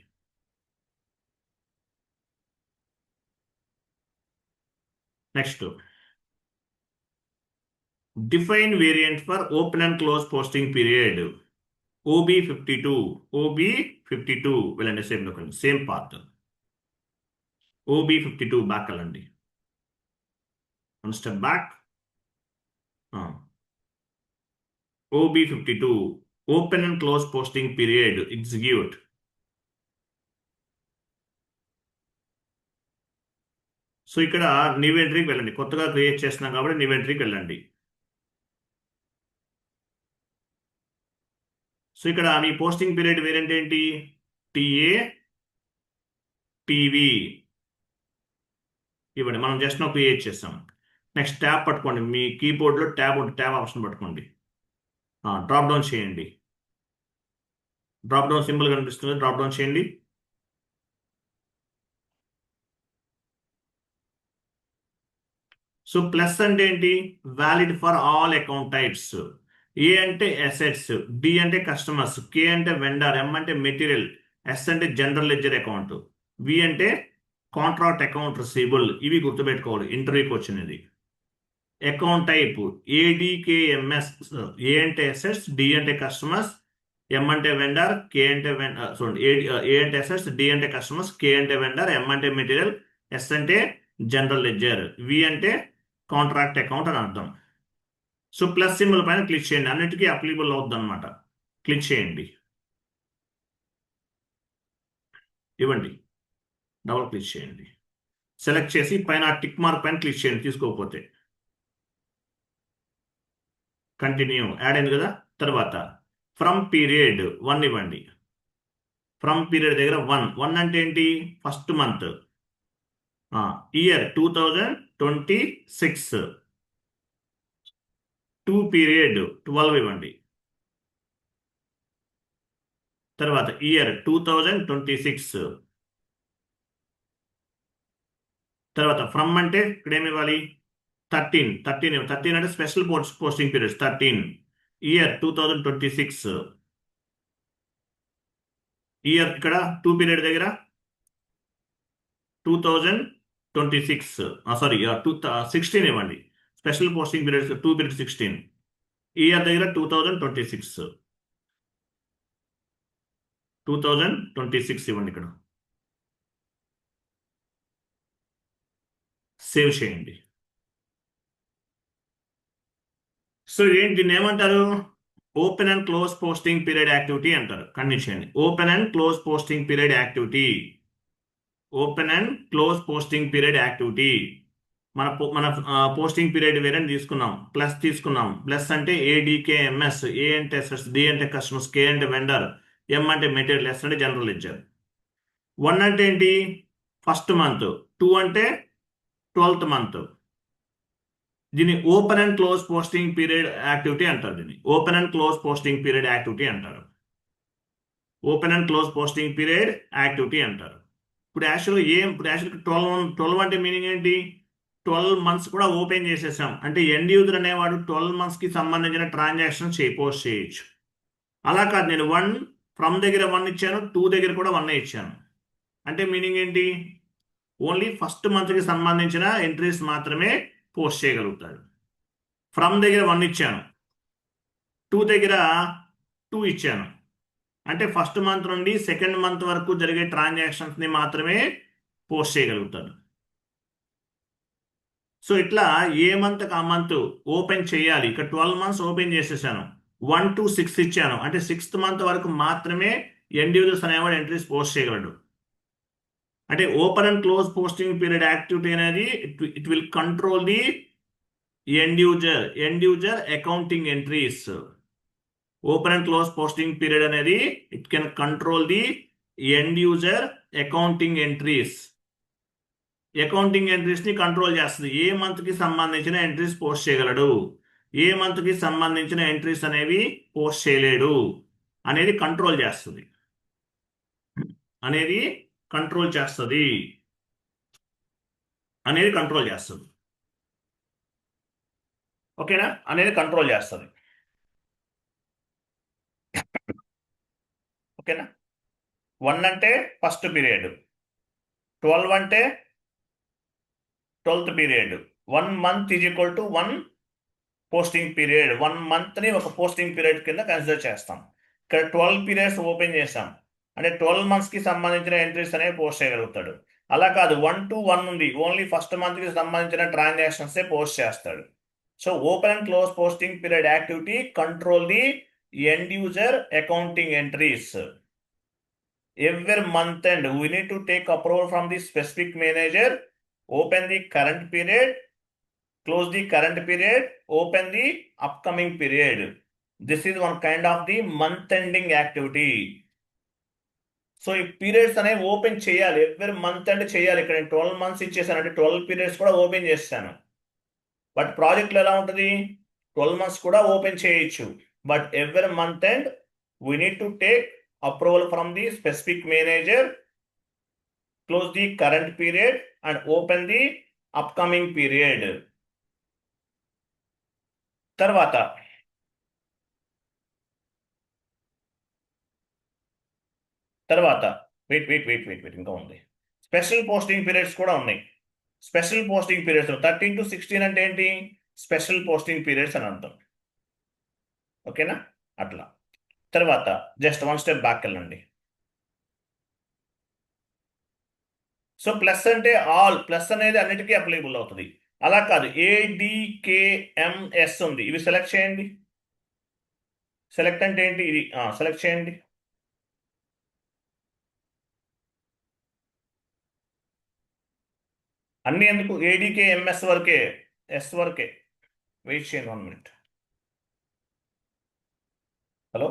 Next define variant for open and close posting period OB52 వెళ్ళండి, సేమ్ పార్ట్. OB52 బ్యాక్ వెళ్ళండి, one step back. OB52 open and close posting period execute. So ఇక్కడ new ఎంట్రీకి వెళ్ళండి, కొత్తగా create చేస్తున్నాం కాబట్టి new ఎంట్రీకి వెళ్ళండి. సో ఇక్కడ మీ పోస్టింగ్ పీరియడ్ వేరియంట్ ఏంటి? టీఏపీవీ ఇవ్వండి, మనం జస్ట్ నో క్రియేట్ చేస్తాం. నెక్స్ట్ ట్యాబ్ పట్టుకోండి, మీ కీబోర్డ్లో ట్యాబ్ ఆప్షన్ పట్టుకోండి, డ్రాప్ డౌన్ చేయండి. డ్రాప్ డౌన్ సింబల్ కనిపిస్తుంది, డ్రాప్ డౌన్ చేయండి. సో ప్లస్ అంటే ఏంటి? Valid for all account types. A అంటే అసెట్స్, డి అంటే కస్టమర్స్, కే అంటే వెండర్, ఎం అంటే మెటీరియల్, ఎస్ అంటే జనరల్ లెడ్జర్ అకౌంట్, వి అంటే కాంట్రాక్ట్ అకౌంట్ రిసీవబుల్. ఇవి గుర్తుపెట్టుకోవాలి ఇంటర్వ్యూకి వచ్చినది. Account type ADKMS. ఏ అంటే అసెట్స్, డి అంటే కస్టమర్స్, ఎం అంటే వెండర్, కే అంటే ఏ అంటే అసెట్స్, డి అంటే కస్టమర్స్, కే అంటే వెండర్, ఎం అంటే మెటీరియల్, ఎస్ అంటే జనరల్ లెడ్జర్, వి అంటే కాంట్రాక్ట్ అకౌంట్ అని అర్థం. సో ప్లస్ సింబల్ పైన క్లిక్ చేయండి, అన్నిటికీ అప్లికబుల్ అవుతుంది అనమాట. క్లిక్ చేయండి, ఇవ్వండి, డబుల్ క్లిక్ చేయండి, సెలెక్ట్ చేసి పైన టిక్ మార్క్ పైన క్లిక్ చేయండి తీసుకోకపోతే. కంటిన్యూ, యాడ్ అయింది కదా. తర్వాత ఫ్రమ్ పీరియడ్ 1 ఇవ్వండి. ఫ్రమ్ పీరియడ్ దగ్గర 1 అంటే ఏంటి? First month, year 2026. To period 12 ఇవ్వండి. తర్వాత ఇయర్ 2026. తర్వాత ఫ్రమ్ అంటే ఇక్కడ ఏమి ఇవ్వాలి? 13 అంటే special posting periods 13. Year 2026. Year ఇక్కడ 2 పీరియడ్ దగ్గర 2026, సారీ 16 ఇవ్వండి. Special posting periods 2 period 16. Year దగ్గర 2026 ఇవ్వండి. ఇక్కడ సేవ్ చేయండి. సో ఏంటి దీన్ని ఏమంటారు? Open and close posting period activity అంటారు. కంటిన్యూ చేయండి. Open and close posting period activity. Open and close posting period activity. మన పోస్టింగ్ పీరియడ్ వేరియంట్ తీసుకున్నాం, ప్లస్ తీసుకున్నాం. ప్లస్ అంటే ADKMS, ఏ అంటే అసెట్స్, డి అంటే కస్టమర్స్, కే అంటే వెండర్, ఎం అంటే మెటీరియల్, ఎస్ అంటే జనరల్ లెడ్జర్. 1 అంటే ఏంటి? First month. 2 అంటే 12th మంత్. దీన్ని open and close posting period activity అంటారు. దీన్ని open and close posting period activity అంటారు. Open and close posting period activity అంటారు. ఇప్పుడు యాక్చువల్గా 12 అంటే మీనింగ్ ఏంటి? 12 మంత్స్ కూడా ఓపెన్ చేసేసాం అంటే ఎండ్ యూజర్ అనేవాడు 12 మంత్స్కి సంబంధించిన ట్రాన్సాక్షన్ పోస్ట్ చేయొచ్చు. అలా కాదు, నేను 1 ఫ్రమ్ దగ్గర 1 ఇచ్చాను, 2 దగ్గర కూడా 1 ఇచ్చాను. అంటే మీనింగ్ ఏంటి? ఓన్లీ ఫస్ట్ మంత్కి సంబంధించిన ఎంట్రీస్ మాత్రమే పోస్ట్ చేయగలుగుతాడు. ఫ్రమ్ దగ్గర 1 ఇచ్చాను, 2 దగ్గర 2 ఇచ్చాను, అంటే ఫస్ట్ మంత్ నుండి సెకండ్ మంత్ వరకు జరిగే ట్రాన్సాక్షన్స్ని మాత్రమే పోస్ట్ చేయగలుగుతాడు. సో ఇట్లా ఏ మంత్ ఆ మంత్ ఓపెన్ చేయాలి. ఇక్కడ 12 మంత్స్ ఓపెన్ చేసేసాను, 1 to 6 ఇచ్చాను, అంటే 6th మంత్ వరకు మాత్రమే ఎండ్ యూజర్స్ అనేవాడు ఎంట్రీస్ పోస్ట్ చేయగలడు. అంటే open and close posting period activity అనేది it will control the end user accounting entries. Open and close posting period అనేది it can control the end user accounting entries. Accounting entries ని control చేస్తుంది. ఏ month కి సంబంధించిన entries post చేయగలడు, ఏ month కి సంబంధించిన ఎంట్రీస్ అనేవి పోస్ట్ చేయలేడు అనేది కంట్రోల్ చేస్తుంది. అనేది కంట్రోల్ చేస్తుంది. ఓకేనా? అనేది కంట్రోల్ చేస్తుంది. ఓకేనా? 1 అంటే ఫస్ట్ పీరియడ్, 12 అంటే 12th period. 1 month is equal to 1 posting period. 1 monthని ఒక పోస్టింగ్ పీరియడ్ కింద కన్సిడర్ చేస్తాం. ఇక్కడ 12 పీరియడ్స్ ఓపెన్ చేసాం అంటే 12 monthsకి సంబంధించిన ఎంట్రీస్ అనేవి పోస్ట్ చేయగలుగుతాడు. అలా కాదు, 1 to 1 ఉంది, ఓన్లీ ఫస్ట్ మంత్కి సంబంధించిన ట్రాన్సాక్షన్సే పోస్ట్ చేస్తాడు. So open and close posting period activity control the end user accounting entries. Every month end we need to take approval from the specific manager, open the current period, close the current period, open the upcoming period. This is one kind of the month ending activity. So ఈ periods అనేవి open చేయాలి, every month end చేయాలి. ఇక్కడ నేను 12 months ఇచ్చేసాను అంటే 12 periods కూడా open చేస్తాను. బట్ ప్రాజెక్ట్లో ఎలా ఉంటుంది? 12 months కూడా ఓపెన్ చేయొచ్చు, but every month end we need to take approval from the specific manager, close the current period and open the upcoming period. తర్వాత వెయిట్ ఇంకా ఉంది. స్పెషల్ పోస్టింగ్ పీరియడ్స్ కూడా ఉన్నాయి. స్పెషల్ పోస్టింగ్ పీరియడ్స్ 13 to 16 అంటే ఏంటి? Special posting periods అని అర్థం. ఓకేనా? అట్లా. తర్వాత జస్ట్ 1 step బ్యాక్ వెళ్ళండి. సో ప్లస్ అంటే ఆల్, ప్లస్ అనేది అన్నిటికీ అప్లికబుల్ అవుతుంది. అలా కాదు, ADKMS ఉంది, ఇవి సెలెక్ట్ చేయండి. సెలెక్ట్ అంటే ఏంటి? ఇది సెలెక్ట్ చేయండి. అన్ని ఎందుకు? ADKMS వరకే, ఎస్ వరకే. వెయిట్ చేయండి 1 minute. హలో,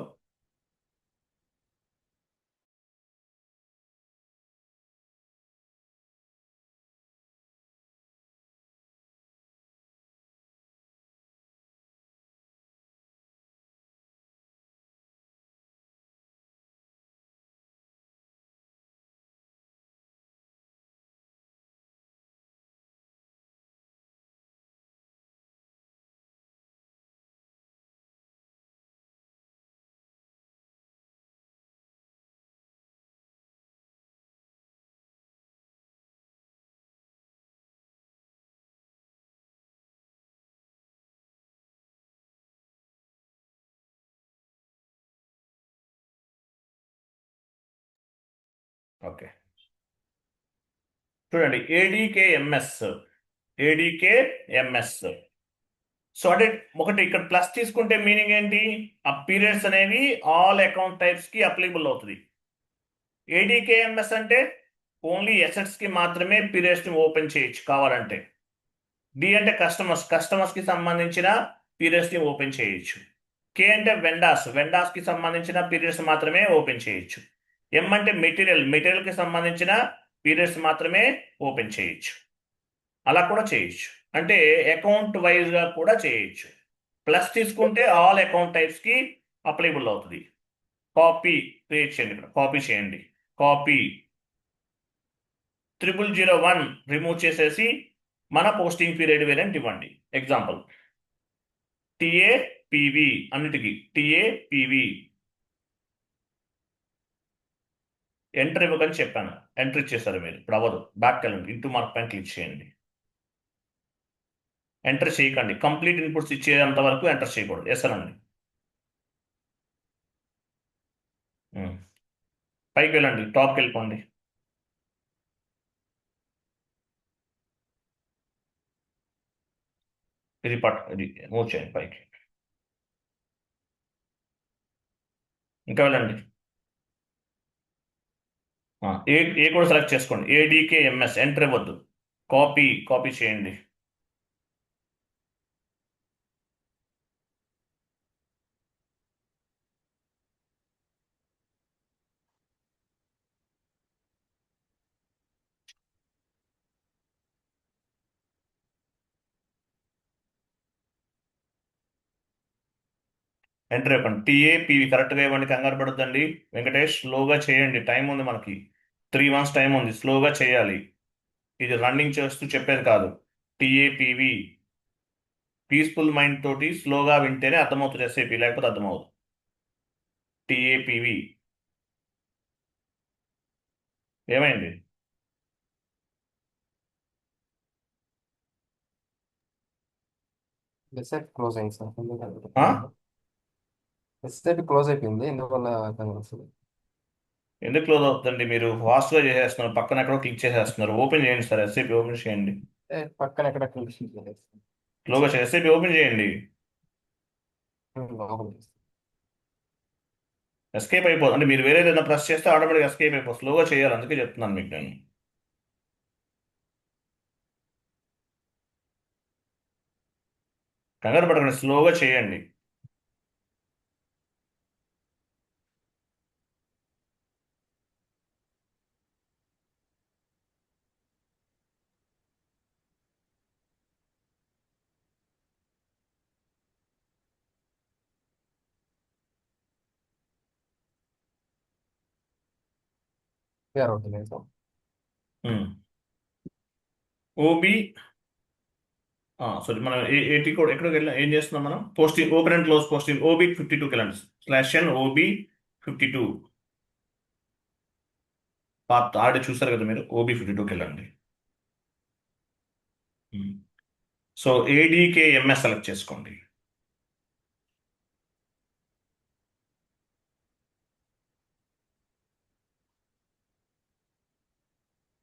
ఓకే చూడండి, ADKMS. సో అంటే ఒకటి ఇక్కడ ప్లస్ తీసుకుంటే మీనింగ్ ఏంటి? ఆ పీరియడ్స్ అనేవి ఆల్ అకౌంట్ టైప్స్ కి అప్లికబుల్ అవుతుంది. ADKMS అంటే ఓన్లీ అసెట్స్ కి మాత్రమే పీరియడ్స్ ని ఓపెన్ చేయొచ్చు కావాలంటే. డి అంటే కస్టమర్స్ కి సంబంధించిన పీరియడ్స్ ని ఓపెన్ చేయొచ్చు. K అంటే వెండార్స్ కి సంబంధించిన పీరియడ్స్ మాత్రమే ఓపెన్ చేయొచ్చు. M అంటే మెటీరియల్ కి సంబంధించిన పీరియడ్స్ మాత్రమే ఓపెన్ చేయొచ్చు. అలా కూడా చేయొచ్చు. అంటే అకౌంట్ వైజ్గా కూడా చేయొచ్చు. ప్లస్ తీసుకుంటే ఆల్ అకౌంట్ టైప్స్కి అప్లైబుల్ అవుతుంది. కాపీ క్రియేట్ చేయండి, ఇక్కడ కాపీ చేయండి. కాపీ 0001 రిమూవ్ చేసేసి మన పోస్టింగ్ పీరియడ్ వేరియంట్ ఇవ్వండి. ఎగ్జాంపుల్ టిఏపివి, అన్నిటికీ టిఏపివి. ఎంటర్ ఇవ్వకని చెప్పాను, ఎంటర్ ఇచ్చేసారు మీరు. ఇప్పుడు అవ్వదు, బ్యాక్ వెళ్ళండి, ఇంటూ మార్క్ పైన క్లిక్ చేయండి. ఎంటర్ చేయకండి, కంప్లీట్ ఇన్పుట్స్ ఇచ్చేంత వరకు ఎంటర్ చేయకూడదు. ఎస్ అనండి. పైకి వెళ్ళండి, టాప్కి వెళ్ళిపోండి. ఇది ఇది మూవ్ చేయండి పైకి. ఇంకా వెళ్ళండి. ఏ ఏ కూడా సెలెక్ట్ చేసుకోండి, ఏడికేఎంఎస్. ఎంటర్ ఇవ్వద్దు, కాపీ చేయండి. ఎంటర్ ఇవ్వండి, టిఏపివి కరెక్ట్గా ఇవ్వండి, కంగారు పడొద్దండి. వెంకటేష్ స్లోగా చేయండి, టైం ఉంది మనకి, 3 months టైం ఉంది, స్లోగా చేయాలి. ఇది రన్నింగ్ చేస్తూ చెప్పేది కాదు. టిఏపివి పీస్ఫుల్ మైండ్ తోటి స్లోగా వింటేనే అర్థమవుతుంది ఎస్ఏపి, లేకపోతే అర్థమవుతుంది. టిఏపివి ఏమైంది? వెబ్సైట్ క్లోజ్ అయింది సార్. ఆ? వెబ్సైట్ క్లోజ్ అయిపోయింది, ఎందువల్ల కనిపిస్తుంది? ఎందుకు క్లోజ్ అవుతుందండి? మీరు ఫాస్ట్గా చేసేస్తున్నారు, పక్కన ఎక్కడో క్లిక్ చేసేస్తున్నారు. ఓపెన్ చేయండి సార్, ఎస్ఏపి ఓపెన్ చేయండి. పక్కన ఎక్కడ క్లిక్ చేయలేదు. స్లోగా ఎస్ఏపి ఓపెన్ చేయండి. లోపల చేస్తాను. ఎస్కేప్ అయిపోతుంది అంటే మీరు వేరే ఏదైనా ప్రెస్ చేస్తే ఆటోమేటిక్ ఎస్కేప్ అయిపోతుంది. స్లోగా చేయాలి, అందుకే చెప్తున్నాను మీకు నేను. కంగారు పడకండి, స్లోగా చేయండి. క్లియర్ అవుతుంది సార్. ఓబీ సారీ, మనం ఏటీ కూడా ఎక్కడికి వెళ్ళి ఏం చేస్తున్నాం మనం? Posting open and close posting OB 52కి వెళ్ళండి. /n ఓబీ 52 పాత ఆడి చూసారు కదా మీరు, ఓబీ 52కి వెళ్ళండి. సో ఏడీకేఎంఎస్ సెలెక్ట్ చేసుకోండి.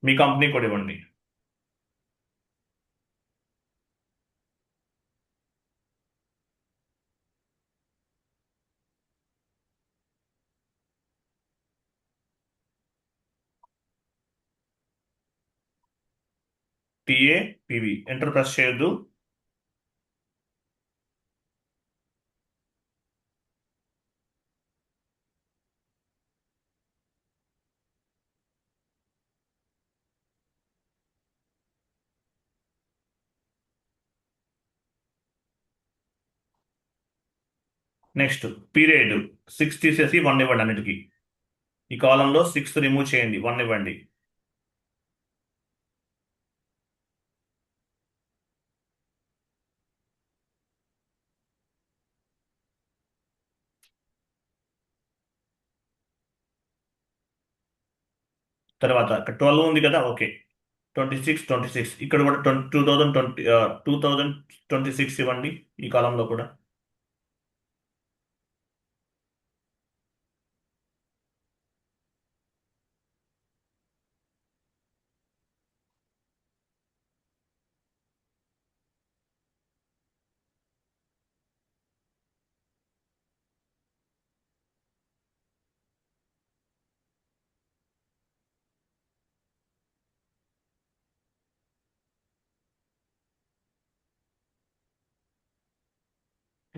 మీ కంపెనీ కూడా ఇవ్వండి. టిఏపివి ఎంటర్ ప్రెస్ చేయొద్దు. నెక్స్ట్ పీరియడ్ 6 తీసేసి 1 ఇవ్వండి అన్నిటికీ. ఈ కాలంలో 6 రిమూవ్ చేయండి, 1 ఇవ్వండి. తర్వాత 12 ఉంది కదా, ఓకే. 26 ఇక్కడ కూడా 2026 ఇవ్వండి ఈ కాలంలో కూడా.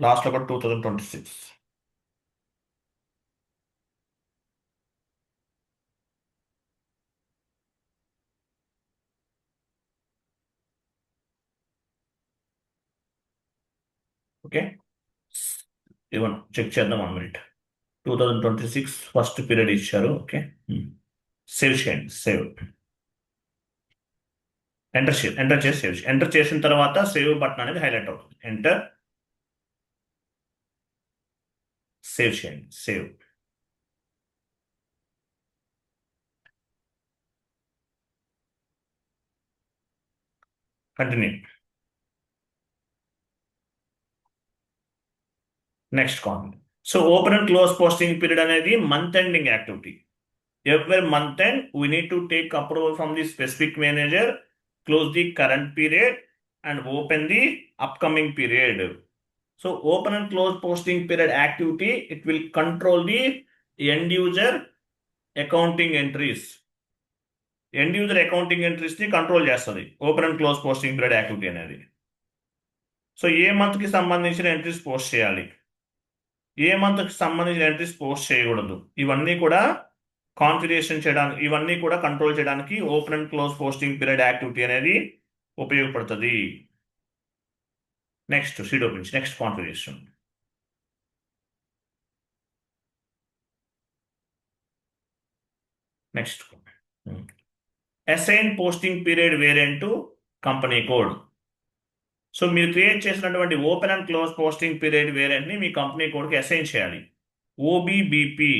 లాస్ట్లో కూడా 2026. ఓకే, ఇవ్వండి చెక్ చేద్దాం 1 మినిట్. 2026 ఫస్ట్ పీరియడ్ ఇచ్చారు. ఓకే, సేవ్ చేయండి. సేవ్ ఎంటర్ చేసి సేవ్ ఎంటర్ చేసిన తర్వాత సేవ్ బటన్ అనేది హైలైట్ అవుతుంది. ఎంటర్, సేవ్ చేయండి. Save continue. Next comment. So open and close posting period అనేది month ending activity. Every month end, we need to take approval from the specific manager, close the current period, and open the upcoming period. So open and close posting period activity, it will control the end user accounting entries. End user accounting entries ని control చేస్తుంది open and close posting period activity అనేది. So ఏ month కి సంబంధించిన entries post చేయాలి, ఏ month కి సంబంధించిన entries post చేయకూడదు, ఇవన్నీ కూడా కాన్ఫిగరేషన్ చేయడానికి, ఇవన్నీ కూడా కంట్రోల్ చేయడానికి open and close posting period activity అనేది ఉపయోగపడుతుంది. Next sheet open, next configuration. Next assign posting period variant to company code. So మీరు క్రియేట్ చేసినటువంటి open and close posting period variant ని మీ కంపెనీ కోడ్కి అసైన్ చేయాలి. ఓబీబీపీ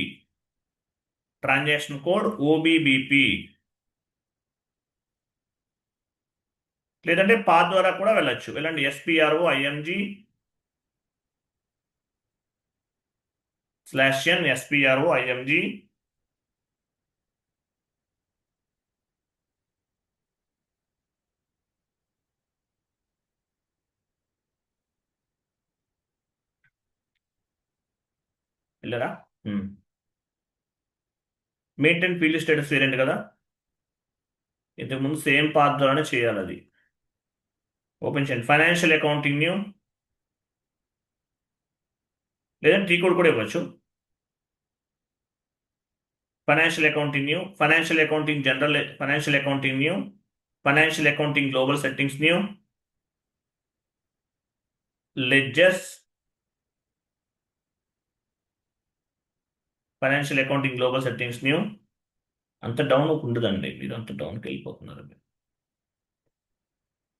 ట్రాన్సాక్షన్ కోడ్ ఓబీబీపీ, లేదంటే path ద్వారా కూడా వెళ్ళొచ్చు. వెళ్ళండి SPRO IMG /n SPRO IMG వెళ్ళరా. మెయింటైన్ ఫీల్డ్ స్టేటస్ వేరియంట్ కదా, ఇంతకుముందు సేమ్ పాత్ ద్వారానే చేయాలి. అది ఓపెన్ చేయండి. ఫైనాన్షియల్ అకౌంటింగ్ న్యూ, లేదంటే టీ కోడ్ కూడా ఇవ్వచ్చు. Financial accounting new, financial accounting general, financial accounting new, financial accounting global settings new, ledgers, financial accounting global settings new. అంత డౌన్ ఉండదండి, మీరు అంత డౌన్కి వెళ్ళిపోతున్నారు.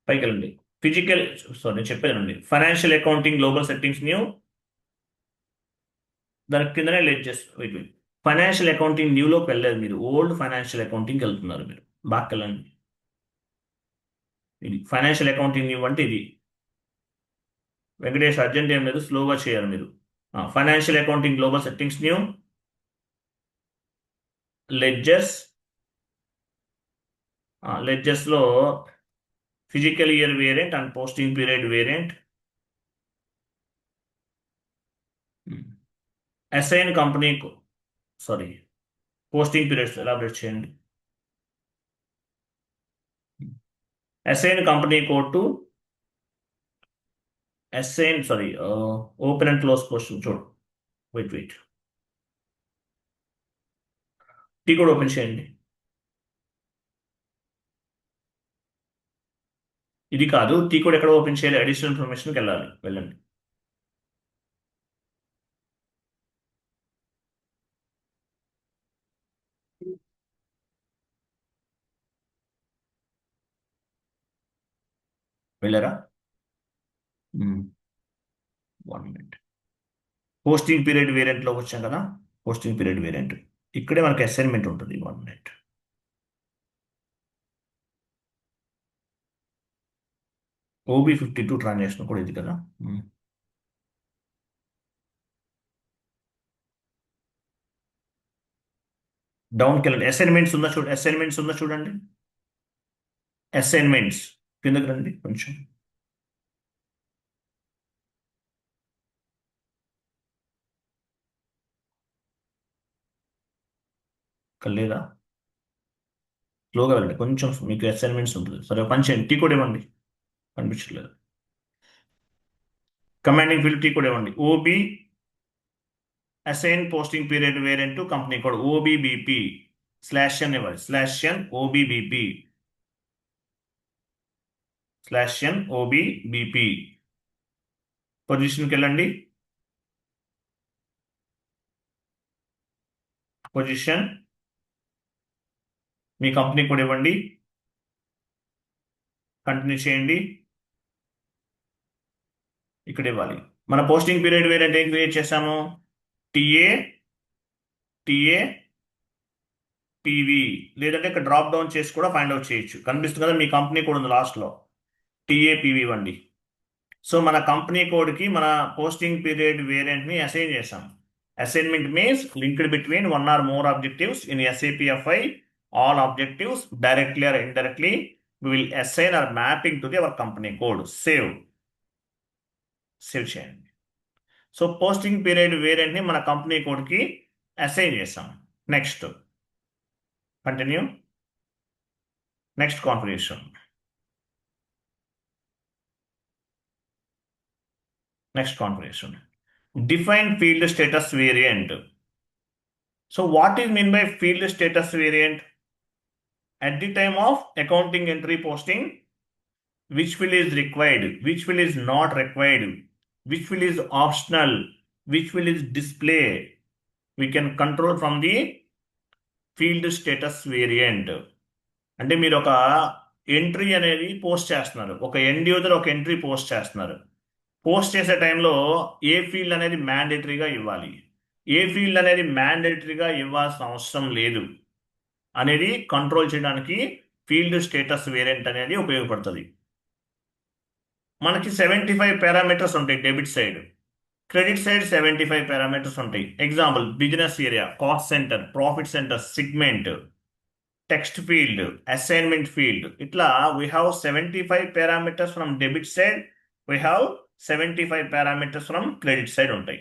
పైకి వెళ్ళండి. ఫిజికల్, సారీ నేను చెప్పేదండి, financial accounting global settings new, దాని కిందనే లెడ్జర్స్. ఫైనాన్షియల్ అకౌంటింగ్ న్యూలోకి వెళ్ళలేదు, మీరు ఓల్డ్ ఫైనాన్షియల్ అకౌంటింగ్కి వెళ్తున్నారు. మీరు బాగా వెళ్ళండి. ఇది ఫైనాన్షియల్ అకౌంటింగ్ న్యూ అంటే ఇది. వెంకటేష్ అర్జెంట్ ఏం లేదు, స్లోగా చేయాలి మీరు. Financial accounting global settings new, ledgers, లెడ్జర్స్లో physical year variant and posting period variant, assign company, sorry posting periods elaborate చేయండి. Assign company code to assign, sorry open and close posting. చూడు, వెయిట్ టీ కోడ్ ఓపెన్ చేయండి. ఇది కాదు, T code ఎక్కడ open చేయాలి, additional ఇన్ఫర్మేషన్కి వెళ్ళాలి. వెళ్ళండి. వెళ్ళారా. 1 మినిట్. పోస్టింగ్ పీరియడ్ వేరియంట్లోకి వచ్చాం కదా, పోస్టింగ్ పీరియడ్ వేరియంట్ ఇక్కడే మనకి అసైన్మెంట్ ఉంటుంది. 1 మినిట్. OB52 ట్రాన్సాక్షన్ కూడా ఇది కదా. డౌన్కి వెళ్ళండి. అసైన్మెంట్స్ ఉందా చూడండి, అసైన్మెంట్స్ ఉందా చూడండి. అసైన్మెంట్స్ కిందకి రండి కొంచెం. లేదా స్లోగా వెళ్ళండి కొంచెం, మీకు అసైన్మెంట్స్ ఉంటుంది. సరే పని చేయండి, టీ కూడా ఇవ్వండి. కనిపించట్లేదు. కమాండింగ్ ఫీల్డ్ టీ కూడా ఇవ్వండి. OB assign posting period variant to company code OBBP /n ఇవ్వాలి. /n OBBP /n OBBP. పొజిషన్కి వెళ్ళండి. పొజిషన్, మీ కంపెనీ కూడా ఇవ్వండి. కంటిన్యూ చేయండి. ఇక్కడ ఇవ్వాలి. మన పోస్టింగ్ పీరియడ్ వేరే ఏం క్రియేట్ చేసాము? టిఏ టిఏ పివి, లేదంటే ఇక్కడ డ్రాప్ డౌన్ చేసి కూడా ఫైండ్ అవుట్ చేయొచ్చు. కనిపిస్తుంది కదా, మీ కంపెనీ కోడ్ ఉంది లాస్ట్లో, టిఏపివి ఇవ్వండి. సో మన కంపెనీ కోడ్కి మన పోస్టింగ్ పీరియడ్ వేరియంట్ని అసైన్ చేసాం. Assignment means linked between one or more objectives in SAPFI. All objectives directly or indirectly we will assign our mapping to our company code. Save చేయండి. So posting period వేరియంట్ని మన company కోడ్కి assign చేసాం. Next continue. Next configuration. Define field status variant. So what is mean by field status variant? At the time of accounting entry posting, which field is required, which field is not required, which field is optional, which field is display, we can control from the field status variant. అంటే మీరు ఒక entry అనేది post చేస్తున్నారు, ఒక end user ఒక entry post చేస్తున్నారు. Post చేసే టైంలో ఏ ఫీల్డ్ అనేది మ్యాండేటరీగా ఇవ్వాలి, ఏ ఫీల్డ్ అనేది మ్యాండేటరీగా ఇవ్వాల్సిన అవసరం లేదు అనేది కంట్రోల్ చేయడానికి ఫీల్డ్ స్టేటస్ వేరియంట్ అనేది ఉపయోగపడుతుంది. మనకి 75 పారామీటర్స్ ఉంటాయి debit side. Credit side 75 parameters ఉంటాయి. Example, business area, cost centre, profit centre, segment, text field, assignment field, ఇట్లా we have 75 parameters from debit side, we have 75 parameters from credit side ఉంటాయి.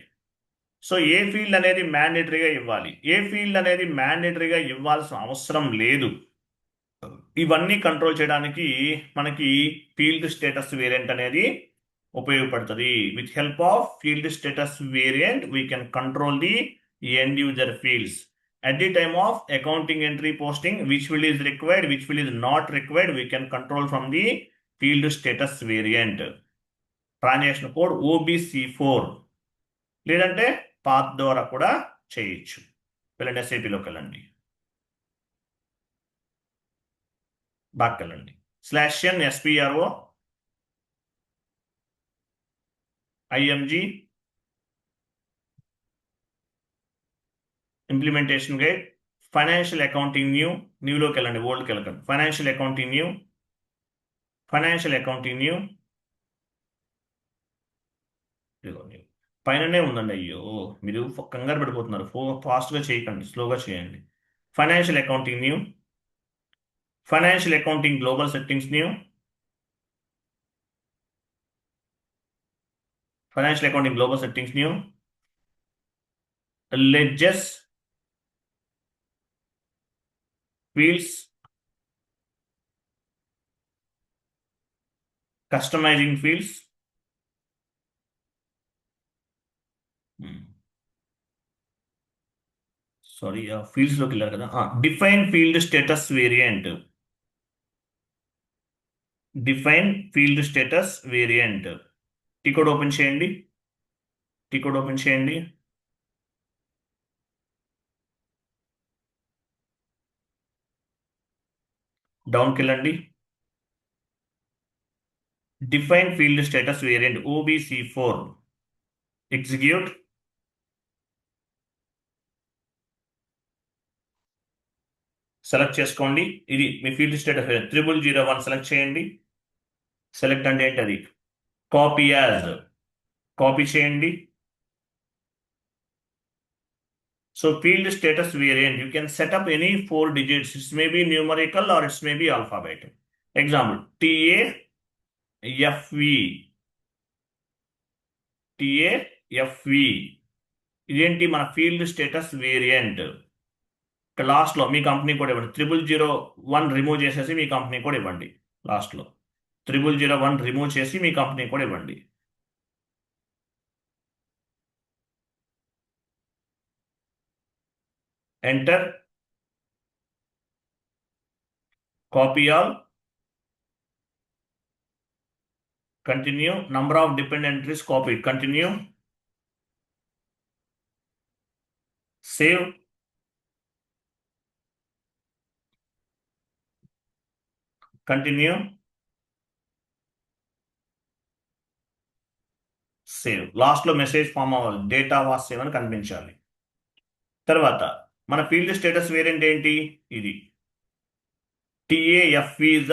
So ఏ field అనేది మ్యాండేటరీగా ఇవ్వాలి, ఏ field అనేది మ్యాండేటరీగా ఇవ్వాల్సిన అవసరం లేదు, ఇవన్నీ కంట్రోల్ చేయడానికి మనకి ఫీల్డ్ స్టేటస్ వేరియంట్ అనేది ఉపయోగపడుతుంది. With help of field status variant we can control the end user fields. At the time of accounting entry posting, which field is required, which field is not required, we can control from the field status variant. Transaction code OBC4 లేదంటే path ద్వారా కూడా చేయొచ్చు. వెళ్ళండి, SAPలోకి వెళ్ళండి, back వెళ్ళండి, /n SPRO IMG implementation guide, financial accounting న్యూలోకి వెళ్ళండి, ఓల్డ్కి వెళ్ళకండి. ఫైనాన్షియల్ అకౌంటింగ్ న్యూ పైననే ఉందండి. అయ్యో, మీరు కంగారు పడిపోతున్నారు. ఫాస్ట్గా చేయకండి, స్లోగా చేయండి. Financial accounting new, financial accounting global settings new, financial accounting global settings new, ledgers fields, customizing fields, sorry fields లోకి వెళ్ళారు కదా. Define field status variant, define field status variant. T code open చేయండి, టీకోడ్ ఓపెన్ చేయండి. డౌన్కి వెళ్ళండి, define field status variant OBC4, execute. Select చేసుకోండి, ఇది మీ ఫీల్డ్ స్టేటస్ 0001 సెలెక్ట్ చేయండి. సెలెక్ట్ అంటే ఏంటది? కాపీ యాజ్, కాపీ చేయండి. So field status variant, you can set up any 4 digits. It may be numerical or it may be alphabet. Example, TAFV, TAFV. ఇదేంటి? మన field status variant. లాస్ట్లో మీ company కూడా ఇవ్వండి. 0001 remove చేసేసి మీ company కూడా ఇవ్వండి. లాస్ట్లో 0001 రిమూవ్ చేసి మీ కంపెనీ కూడా ఇవ్వండి. Enter, copy all, Continue. Number of dependent entries copied. Continue. Save. Continue. Save. లాస్ట్లో మెసేజ్ ఫామ్ అవ్వాలి. డేటా వాస్ సేవ్ అని కనిపించాలి. తర్వాత మన ఫీల్డ్ స్టేటస్ వేరియంట్ ఏంటి? ఇది TAF is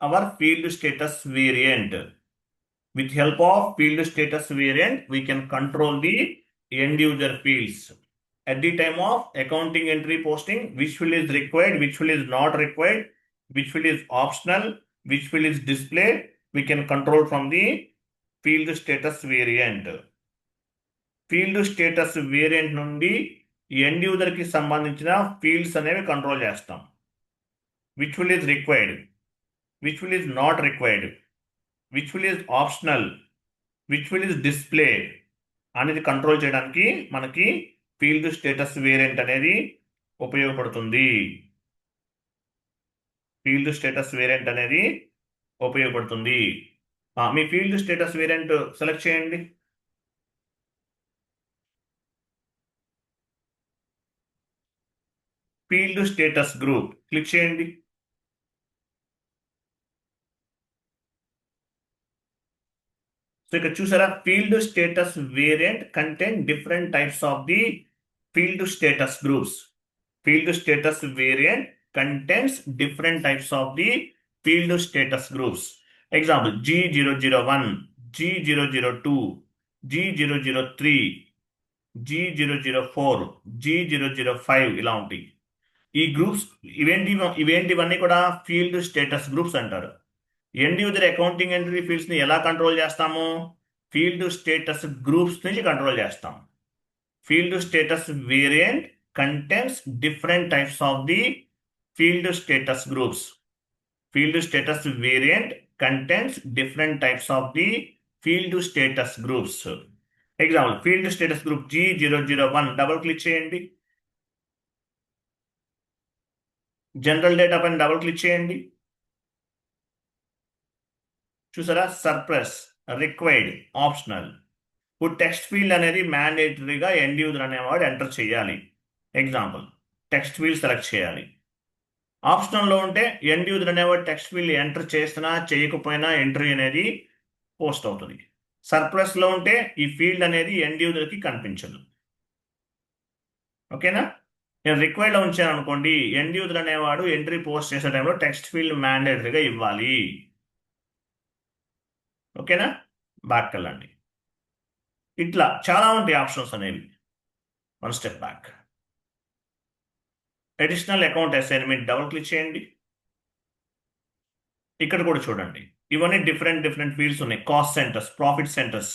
our field status variant. With help of field status variant, we can control the end user fields. At the time of accounting entry posting, which field is required, which field is not required, which field is optional, which field is displayed, we can control from the field status variant. Field status variant నుండి end యూజర్కి సంబంధించిన fields అనేవి control చేస్తాం. Which field is required, which field is not required, which field is optional, which field is display అనేది control చేయడానికి మనకి field status variant అనేది ఉపయోగపడుతుంది. Field status variant అనేది ఉపయోగపడుతుంది. మీ ఫీల్డ్ స్టేటస్ వేరియంట్ సెలెక్ట్ చేయండి. ఫీల్డ్ స్టేటస్ గ్రూప్ క్లిక్ చేయండి. So ఇక్కడ చూసారా, field status variant contain different types of the field status groups. Field status variant contains different types of the field status groups. Example G001, G002, G003, G004, G005 ఇలా ఉంటాయి. ఈ groups ఇవేంటివన్నీ కూడా field status groups అంటారు. End user accounting entry ఫీల్డ్స్ని ఎలా control చేస్తాము? Field status groups నుంచి control చేస్తాం. Field status variant contains different types of the field status groups. Field status variant contains different types of the field status groups. Example field status group G001 double click చేయండి. General data పైన double click చేయండి. చూసారా, surplus, required, optional. ఇప్పుడు text field అనేది మ్యాండేటరీగా end user అనేవాడు enter చేయాలి. Example text field select చేయాలి. ఆప్షనల్లో ఉంటే ఎండ్ యూజర్ అనేవాడు టెక్స్ట్ ఫీల్డ్ ఎంటర్ చేసినా చేయకపోయినా ఎంట్రీ అనేది పోస్ట్ అవుతుంది. సర్ప్లస్లో ఉంటే ఈ ఫీల్డ్ అనేది ఎండ్ యూజర్కి కనిపించదు. ఓకేనా? నేను రిక్వైర్డ్లో ఉంచాను అనుకోండి, ఎండ్ యూజర్ అనేవాడు ఎంట్రీ పోస్ట్ చేసే టైంలో టెక్స్ట్ ఫీల్డ్ మ్యాండేటరీగా ఇవ్వాలి. ఓకేనా? బ్యాక్ వెళ్ళండి. ఇట్లా చాలా ఉంటాయి ఆప్షన్స్ అనేవి. One step back. Additional account assignment double click చేయండి. ఇక్కడ కూడా చూడండి, ఇవన్నీ డిఫరెంట్ ఫీల్డ్స్ ఉన్నాయి. Cost centres, profit centres.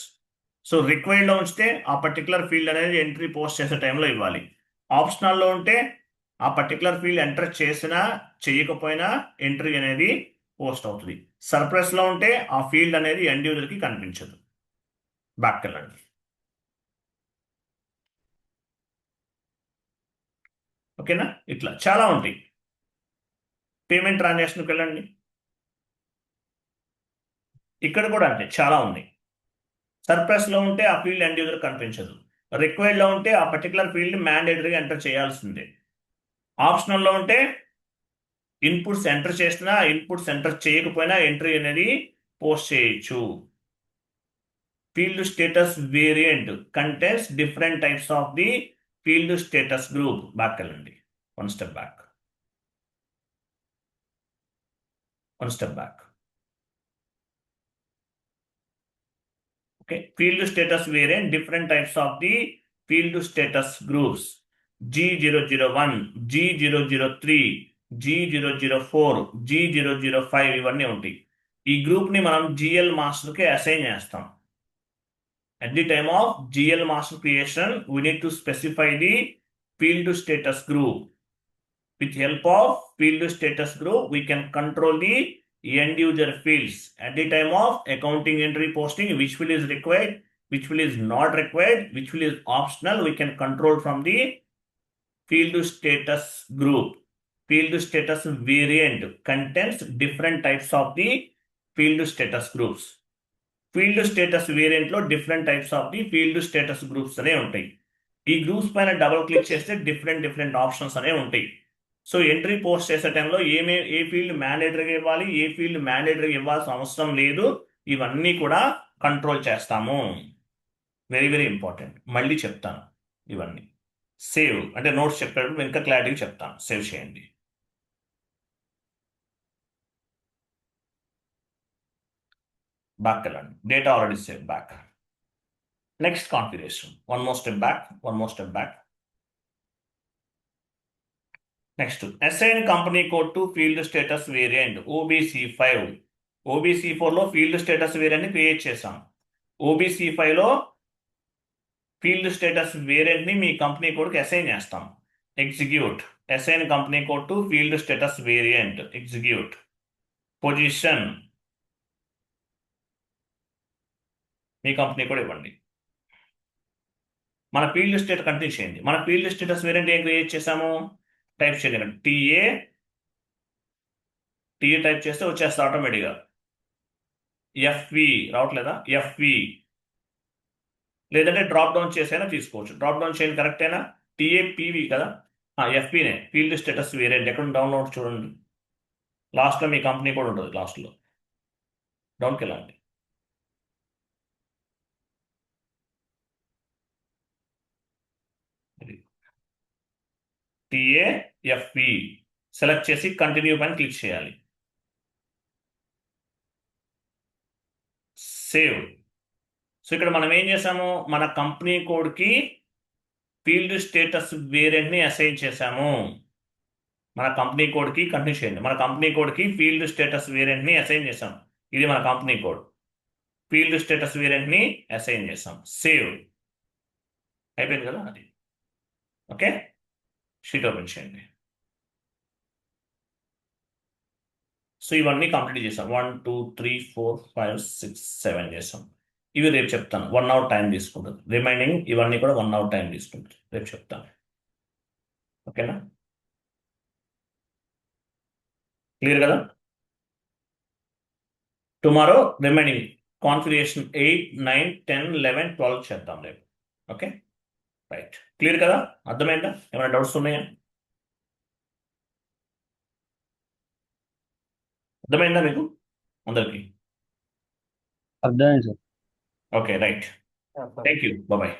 So రిక్వైర్డ్లో ఉంచితే ఆ పర్టికులర్ ఫీల్డ్ అనేది ఎంట్రీ పోస్ట్ చేసే టైంలో ఇవ్వాలి. ఆప్షనల్లో ఉంటే ఆ పర్టికులర్ ఫీల్డ్ ఎంటర్ చేసినా చేయకపోయినా ఎంట్రీ అనేది పోస్ట్ అవుతుంది. సర్ప్లస్లో ఉంటే ఆ ఫీల్డ్ అనేది ఎండ్ యూజర్కి కనిపించదు. బ్యాక్ వెళ్ళండి. ఓకేనా? ఇట్లా చాలా ఉంటాయి. పేమెంట్ ట్రాన్సాక్షన్కి వెళ్ళండి. ఇక్కడ కూడా అంటే చాలా ఉన్నాయి. సర్ప్లస్లో ఉంటే ఆ ఫీల్డ్ ఎండ్ యూజర్ కనిపించదు. రిక్వైర్డ్లో ఉంటే ఆ పర్టికులర్ ఫీల్డ్ మ్యాండేటరీగా ఎంటర్ చేయాల్సిందే. ఆప్షనల్లో ఉంటే ఇన్పుట్స్ ఎంటర్ చేసినా ఇన్పుట్స్ ఎంటర్ చేయకపోయినా ఎంట్రీ అనేది పోస్ట్ చేయొచ్చు. Field status variant contains different types of the field status group. Back వెళ్ళండి. One step back. Okay, field status variant, different types of the field status groups. G001, G003, G004, G005 ఇవన్నీ ఉంటాయి. ఈ group ని మనం GL master కి assign చేస్తాం. At the time of GL master creation, we need to specify the field status group. With help of field status group, we can control the end user fields. At the time of accounting entry posting, which field is required, which field is not required, which field is optional, we can control from the field status group. Field status variant contains different types of the field status groups. Field status variant లో different types of the field status groups అనే ఉంటాయి. ఈ groups పైన double click చేస్తే different options అనేవి ఉంటాయి. So entry post చేసే టైంలో ఏ ఫీల్డ్ మ్యాండేటరీగా ఇవ్వాలి, ఏ ఫీల్డ్ మ్యాండేటరీగా ఇవ్వాల్సిన అవసరం లేదు, ఇవన్నీ కూడా కంట్రోల్ చేస్తాము. Very very important. మళ్ళీ చెప్తాను ఇవన్నీ. సేవ్ అంటే నోట్స్ చెప్పేటప్పుడు ఇంకా క్లారిటీగా చెప్తాను. సేవ్ చేయండి. బ్యాక్ వెళ్ళండి. Data already save. Back. Next configuration. One more step back. Next assign company code to field status variant OBC5. OBC4లో ఫీల్డ్ స్టేటస్ వేరియంట్ ని క్రియేట్ చేసాం. OBC5లో ఫీల్డ్ స్టేటస్ వేరియంట్ ని మీ కంపెనీ కోడ్కి అసైన్ చేస్తాం. Execute. Assign company code to field status variant. Execute. Position మీ company కూడా ఇవ్వండి. మన ఫీల్డ్ స్టేట్ కంటిన్యూ చేయండి. మన ఫీల్డ్ స్టేటస్ వేరియంట్ ఏం క్రియేట్ చేసాము? టైప్ చేయండి. TA టైప్ చేస్తే వచ్చేస్తా ఆటోమేటిక్గా. FV రావట్లేదా? FV లేదంటే డ్రాప్ డౌన్ చేసైనా తీసుకోవచ్చు. డ్రాప్ డౌన్ చేయండి. కరెక్టేనా? TAPV కదా? FVనే ఫీల్డ్ స్టేటస్ వేరియంట్. ఎక్కడ డౌన్లోడ్ చూడండి. లాస్ట్లో మీ కంపెనీ కూడా ఉంటుంది. లాస్ట్లో డౌన్కి వెళ్ళండి. TAFV సెలెక్ట్ చేసి కంటిన్యూ పైన క్లిక్ చేయాలి. సేవ్. సో ఇక్కడ మనం ఏం చేసాము? మన కంపెనీ కోడ్కి ఫీల్డ్ స్టేటస్ వేరియంట్ని అసైన్ చేసాము. మన కంపెనీ కోడ్కి కంటిన్యూ చేయండి. మన కంపెనీ కోడ్కి ఫీల్డ్ స్టేటస్ వేరియంట్ని అసైన్ చేసాం. ఇది మన కంపెనీ కోడ్. ఫీల్డ్ స్టేటస్ వేరియంట్ని అసైన్ చేసాం. సేవ్. అయిపోయింది కదా? అది ఓకే. షీట్ ఓపెన్ చేయండి. సో ఇవన్నీ కంప్లీట్ చేసాం. 1 2 3 4 5 6 7 చేసాం. ఇవి రేపు చెప్తాను. 1 అవర్ టైం తీసుకుంటుంది. రిమైనింగ్ ఇవన్నీ కూడా 1 అవర్ టైం తీసుకుంటుంది. రేపు చెప్తాను. ఓకేనా? క్లియర్ కదా? టుమారో రిమైనింగ్ కాన్ఫిగరేషన్ 8 9 10 11 12 చేద్దాం రేపు. Okay right. క్లియర్ కదా? అర్థమైందా? ఏమైనా డౌట్స్ ఉన్నాయా? అర్థమైందా మీకు అందరికి? అర్థమైంది sir. Okay right. Thank you. Bye.